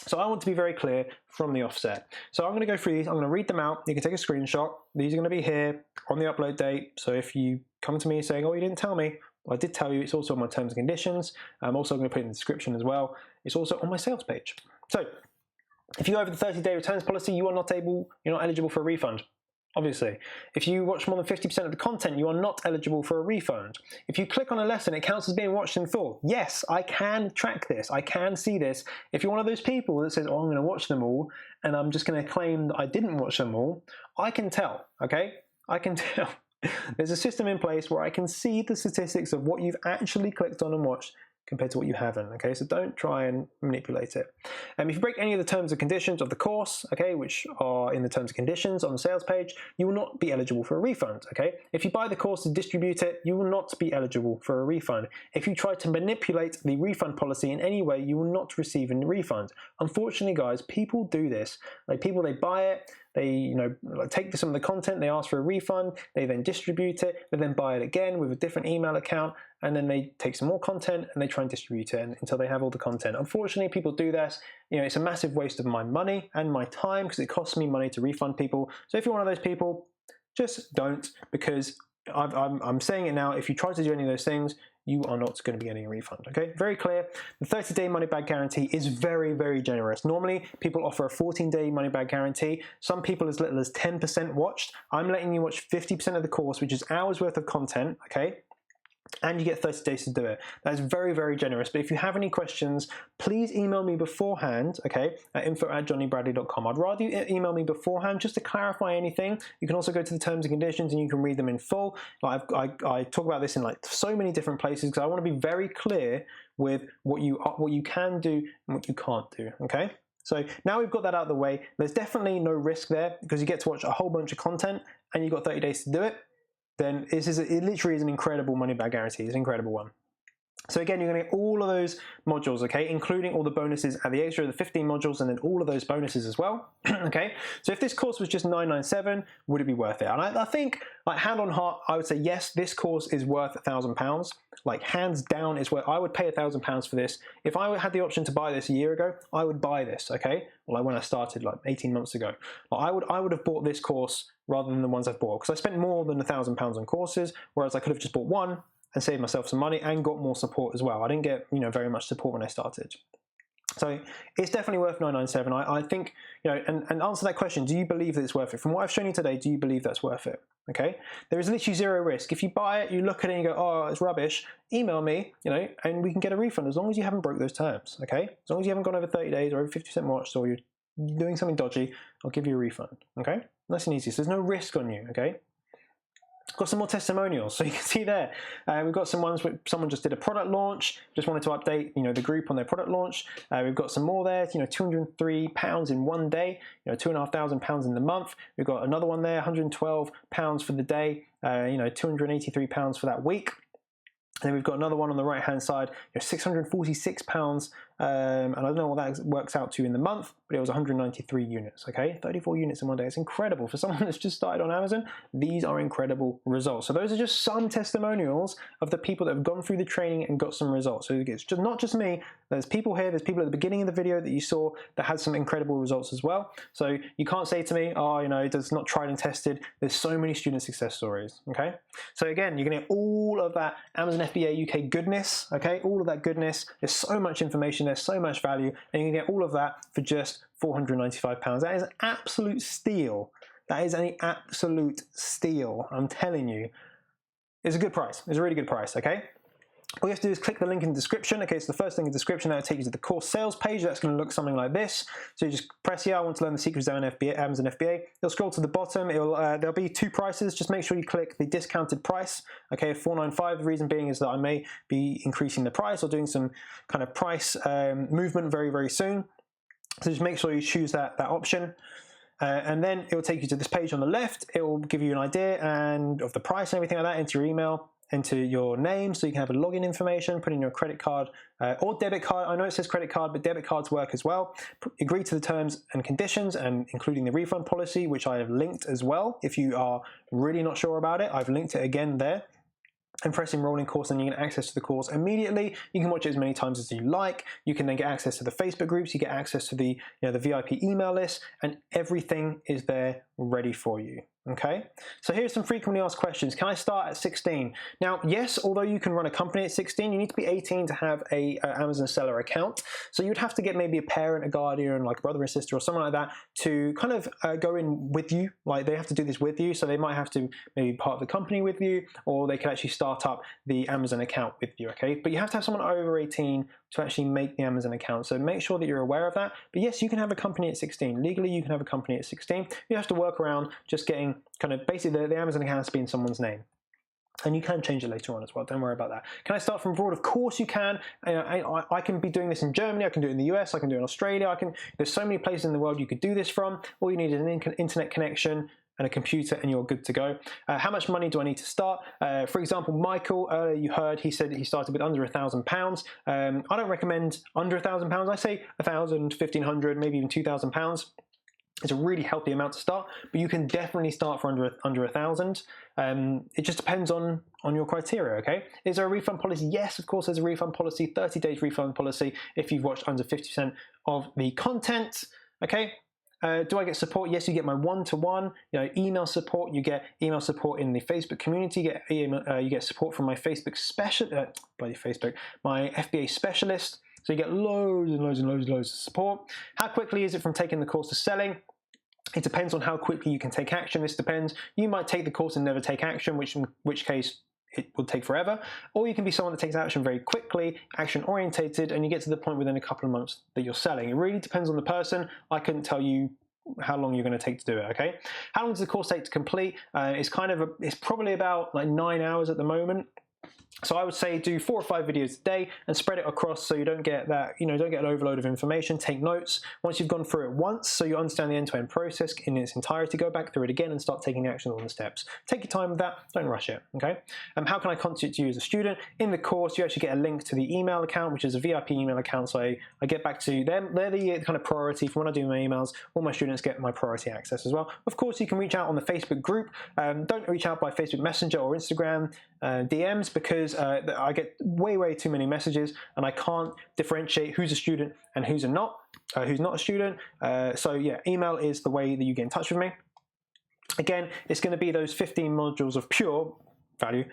So I want to be very clear from the offset. So I'm going to go through these. I'm going to read them out. You can take a screenshot. These are going to be here on the upload date. So if you come to me saying, oh, you didn't tell me, well, I did tell you. It's also on my terms and conditions. I'm also going to put it in the description as well. It's also on my sales page. So if you go over the 30-day returns policy, you're not eligible for a refund. Obviously, if you watch more than 50% of the content, you are not eligible for a refund. If you click on a lesson, it counts as being watched in full. Yes, I can track this. I can see this. If you're one of those people that says, oh, I'm going to watch them all, and I'm just going to claim that I didn't watch them all, I can tell, okay? I can tell. There's a system in place where I can see the statistics of what you've actually clicked on and watched compared to what you haven't, okay? So don't try and manipulate it. If you break any of the terms and conditions of the course, okay, which are in the terms and conditions on the sales page, you will not be eligible for a refund, okay? If you buy the course and distribute it, you will not be eligible for a refund. If you try to manipulate the refund policy in any way, you will not receive a refund. Unfortunately, guys, people do this. Like people, they buy it, they take some of the content, they ask for a refund, they then distribute it, they then buy it again with a different email account, and then they take some more content and they try and distribute it until they have all the content. Unfortunately, people do this. It's a massive waste of my money and my time because it costs me money to refund people. So if you're one of those people, just don't, because I'm saying it now. If you try to do any of those things, you are not going to be getting a refund, okay? Very clear. The 30-day money-back guarantee is very, very generous. Normally, people offer a 14-day money-back guarantee. Some people as little as 10% watched. I'm letting you watch 50% of the course, which is hours worth of content, okay? and you get 30 days to do it. That is very, very generous. But if you have any questions, please email me beforehand, okay, at info@jonnybradley.com. I'd rather you email me beforehand just to clarify anything. You can also go to the terms and conditions and you can read them in full. I talk about this in like so many different places because I want to be very clear with what you can do and what you can't do, okay? So now we've got that out of the way. There's definitely no risk there because you get to watch a whole bunch of content and you've got 30 days to do it. Then it literally is an incredible money back guarantee. It's an incredible one. So again, you're going to get all of those modules, okay, including all the bonuses at the extra, the 15 modules, and then all of those bonuses as well, okay? So if this course was just $997, would it be worth it? And I think, like, hand on heart, I would say yes, this course is worth £1,000. Like, hands down is where I would pay £1,000 for this. If I had the option to buy this a year ago, I would buy this, okay? Well, like when I started, like 18 months ago. I would have bought this course rather than the ones I've bought because I spent more than £1,000 on courses, whereas I could have just bought one and saved myself some money and got more support as well. I didn't get, very much support when I started. So it's definitely worth $997. I think, and answer that question, do you believe that it's worth it? From what I've shown you today, do you believe that's worth it? Okay? There is literally zero risk. If you buy it, you look at it and you go, oh, it's rubbish, email me, and we can get a refund as long as you haven't broke those terms, okay? As long as you haven't gone over 30 days or over 50% watched or you're doing something dodgy, I'll give you a refund, okay? Nice and easy. So there's no risk on you, okay? Got some more testimonials, so you can see there. We've got some ones where someone just did a product launch, just wanted to update, the group on their product launch. We've got some more there, £203 in one day, £2,500 in the month. We've got another one there, £112 for the day, £283 for that week. And then we've got another one on the right-hand side, £646, and I don't know what that works out to in the month, but it was 193 units, okay? 34 units in one day. It's incredible. For someone that's just started on Amazon, these are incredible results. So those are just some testimonials of the people that have gone through the training and got some results. So it's just not just me. There's people here, there's people at the beginning of the video that you saw that had some incredible results as well. So you can't say to me, oh, it's not tried and tested. There's so many student success stories, okay? So again, you're gonna get all of that Amazon FBA UK goodness, okay? All of that goodness. There's so much information, there's so much value, and you can get all of that for just £495. That is an absolute steal. That is an absolute steal. I'm telling you. It's a good price. It's a really good price, okay? All you have to do is click the link in the description. Okay, so the first link in the description, that'll take you to the course sales page. That's going to look something like this. So you just press here, I want to learn the secrets of Amazon FBA. You'll scroll to the bottom. There'll be two prices. Just make sure you click the discounted price. Okay, $495. The reason being is that I may be increasing the price or doing some kind of price movement very, very soon. So just make sure you choose that option. And then it will take you to this page on the left. It will give you an idea of the price and everything like that. Enter your email, enter your name so you can have a login information, put in your credit card or debit card. I know it says credit card, but debit cards work as well. Agree to the terms and conditions, and including the refund policy, which I have linked as well. If you are really not sure about it, I've linked it again there. And press enroll in course, and you get access to the course immediately. You can watch it as many times as you like. You can then get access to the Facebook groups. You get access to the the VIP email list, and everything is there ready for you. Okay, so here's some frequently asked questions. Can I start at 16? Now, yes, although you can run a company at 16, you need to be 18 to have a Amazon seller account. So you'd have to get maybe a parent, a guardian, like a brother or sister or someone like that to kind of go in with you. Like they have to do this with you. So they might have to maybe be part of the company with you, or they can actually start up the Amazon account with you, okay? But you have to have someone over 18 to actually make the Amazon account. So make sure that you're aware of that. But yes, you can have a company at 16. Legally, you can have a company at 16. You have to work around just getting kind of basically the Amazon account has to be in someone's name. And you can change it later on as well. Don't worry about that. Can I start from abroad? Of course you can. I can be doing this in Germany. I can do it in the US. I can do it in Australia. There's so many places in the world you could do this from. All you need is an internet connection and a computer, and you're good to go. How much money do I need to start? For example, Michael, you heard, he said he started with under £1,000. I don't recommend under £1,000. I say 1,000, 1,500, maybe even £2,000. It's a really healthy amount to start, but you can definitely start for under 1,000. It just depends on your criteria, okay? Is there a refund policy? Yes, of course there's a refund policy, 30 days refund policy if you've watched under 50% of the content, okay? Do I get support? Yes, you get my one-to-one, email support. You get email support in the Facebook community. You get support from my Facebook my FBA specialist. So you get loads and loads and loads and loads of support. How quickly is it from taking the course to selling? It depends on how quickly you can take action. This depends. You might take the course and never take action, in which case it will take forever, or you can be someone that takes action very quickly, action orientated, and you get to the point within a couple of months that you're selling. It really depends on the person. I couldn't tell you how long you're going to take to do it. Okay, how long does the course take to complete? It's probably about like 9 hours at the moment. So I would say do 4 or 5 videos a day and spread it across so you don't get that, don't get an overload of information. Take notes once you've gone through it once so you understand the end-to-end process in its entirety. Go back through it again and start taking action on the steps. Take your time with that, don't rush it, okay? How can I contact you as a student? In the course, you actually get a link to the email account, which is a VIP email account, so I get back to them. They're the kind of priority for when I do my emails. All my students get my priority access as well. Of course, you can reach out on the Facebook group. Don't reach out by Facebook Messenger or Instagram DMs because I get way too many messages and I can't differentiate who's a student and who's not a student. So yeah, email is the way that you get in touch with me. Again, it's going to be those 15 modules of pure value,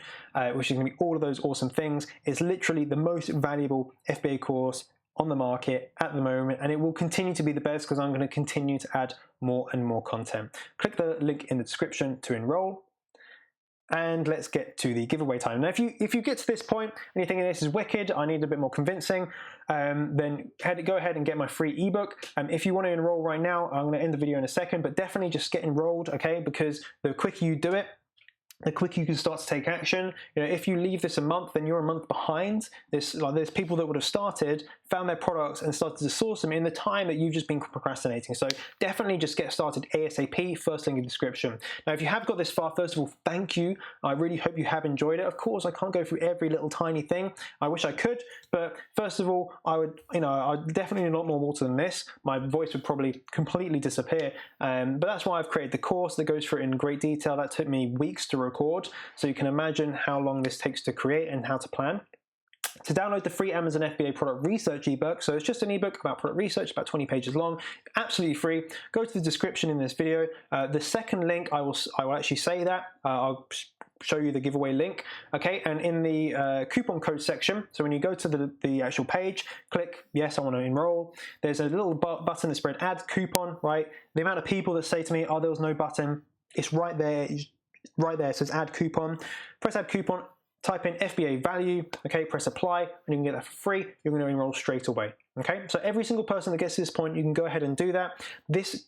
which is going to be all of those awesome things. It's literally the most valuable FBA course on the market at the moment, and it will continue to be the best because I'm going to continue to add more and more content. Click the link in the description to enroll. And let's get to the giveaway time. Now, if you get to this point and you're thinking this is wicked, I need a bit more convincing, then go ahead and get my free ebook. If you want to enroll right now, I'm going to end the video in a second, but definitely just get enrolled, okay? Because the quicker you do it, the quicker you can start to take action. If you leave this a month, then you're a month behind. There's people that would have started, found their products, and started to source them in the time that you've just been procrastinating. So definitely just get started ASAP. First link in the description. Now, if you have got this far, first of all, thank you. I really hope you have enjoyed it. Of course, I can't go through every little tiny thing. I wish I could, but first of all, I'd definitely not more water than this. My voice would probably completely disappear. But that's why I've created the course that goes through it in great detail. That took me weeks to record, so you can imagine how long this takes to create and how to plan. To download the free Amazon FBA product research ebook, so it's just an ebook about product research, about 20 pages long, absolutely free. Go to the description in this video. The second link, I will actually say that. I'll show you the giveaway link, okay? And in the coupon code section, so when you go to the actual page, click yes, I want to enroll. There's a little button that's spread add coupon, right? The amount of people that say to me, oh, there was no button, it's right there. Right there, it says add coupon. Press add coupon, type in FBA value, okay, press apply, and you can get that for free. You're going to enroll straight away, okay? So every single person that gets to this point, you can go ahead and do that. This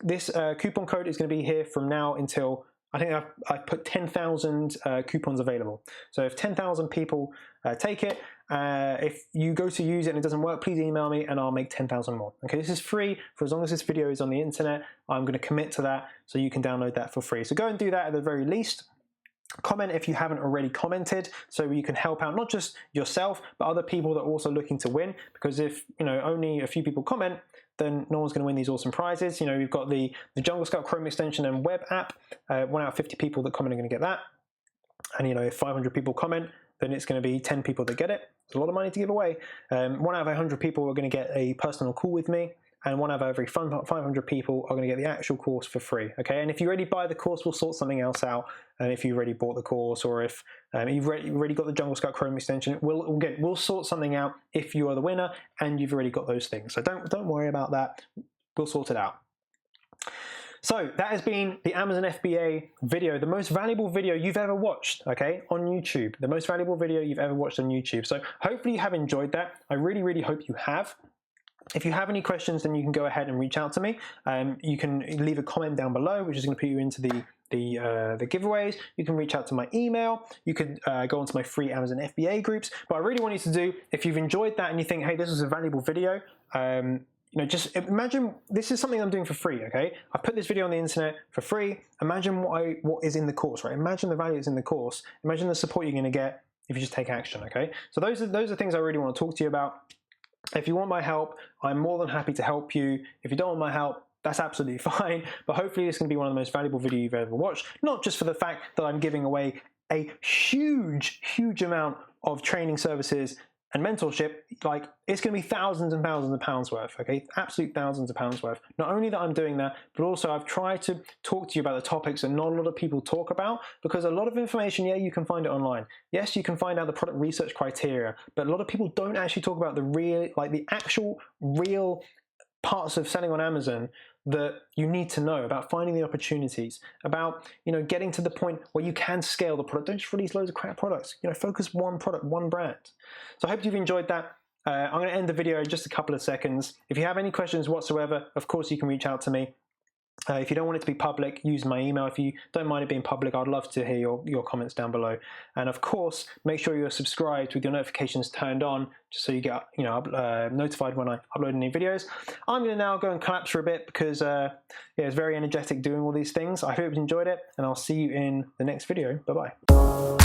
coupon code is going to be here from now until, I think I've put 10,000 coupons available. So if 10,000 people take it, if you go to use it and it doesn't work, please email me and I'll make 10,000 more. Okay, this is free for as long as this video is on the internet. I'm going to commit to that, so you can download that for free. So go and do that at the very least. Comment if you haven't already commented, so you can help out not just yourself but other people that are also looking to win, because if only a few people comment, then no one's going to win these awesome prizes. We've got the Jungle Scout Chrome extension and web app. 1 out of 50 people that comment are going to get that, and if 500 people comment, then it's going to be 10 people that get it. It's a lot of money to give away. 1 out of 100 people are going to get a personal call with me, and 1 out of every 500 people are going to get the actual course for free, okay? And if you already buy the course, we'll sort something else out. And if you already bought the course, or if you've already got the Jungle Scout Chrome extension, we'll sort something out if you are the winner and you've already got those things. So don't worry about that. We'll sort it out. So that has been the Amazon FBA video, the most valuable video you've ever watched, okay, on YouTube. The most valuable video you've ever watched on YouTube. So hopefully you have enjoyed that. I really hope you have. If you have any questions, then you can go ahead and reach out to me. You can leave a comment down below, which is going to put you into the giveaways. You can reach out to my email. You could go onto my free Amazon FBA groups. But I really want you to do, if you've enjoyed that and you think, hey, this is a valuable video, just imagine this is something I'm doing for free, okay? I put this video on the internet for free. Imagine what is in the course, right? Imagine the value that's in the course. Imagine the support you're going to get if you just take action, okay? So those are things I really want to talk to you about. If you want my help, I'm more than happy to help you. If you don't want my help, that's absolutely fine. But hopefully it's going to be one of the most valuable videos you've ever watched. Not just for the fact that I'm giving away a huge amount of training services and mentorship. Like, it's going to be thousands and thousands of pounds worth, okay? Absolute thousands of pounds worth. Not only that I'm doing that, but also I've tried to talk to you about the topics that not a lot of people talk about, because a lot of information, yeah, you can find it online. Yes, you can find out the product research criteria, but a lot of people don't actually talk about the actual real parts of selling on Amazon that you need to know about finding the opportunities, about getting to the point where you can scale the product. Don't just release loads of crap products. Focus one product, one brand. So I hope you've enjoyed that. I'm going to end the video in just a couple of seconds. If you have any questions whatsoever, of course you can reach out to me. If you don't want it to be public, use my email. If you don't mind it being public, I'd love to hear your comments down below. And of course, make sure you're subscribed with your notifications turned on, just so you get notified when I upload any videos. I'm going to now go and collapse for a bit because it's very energetic doing all these things. I hope you enjoyed it, and I'll see you in the next video. Bye-bye.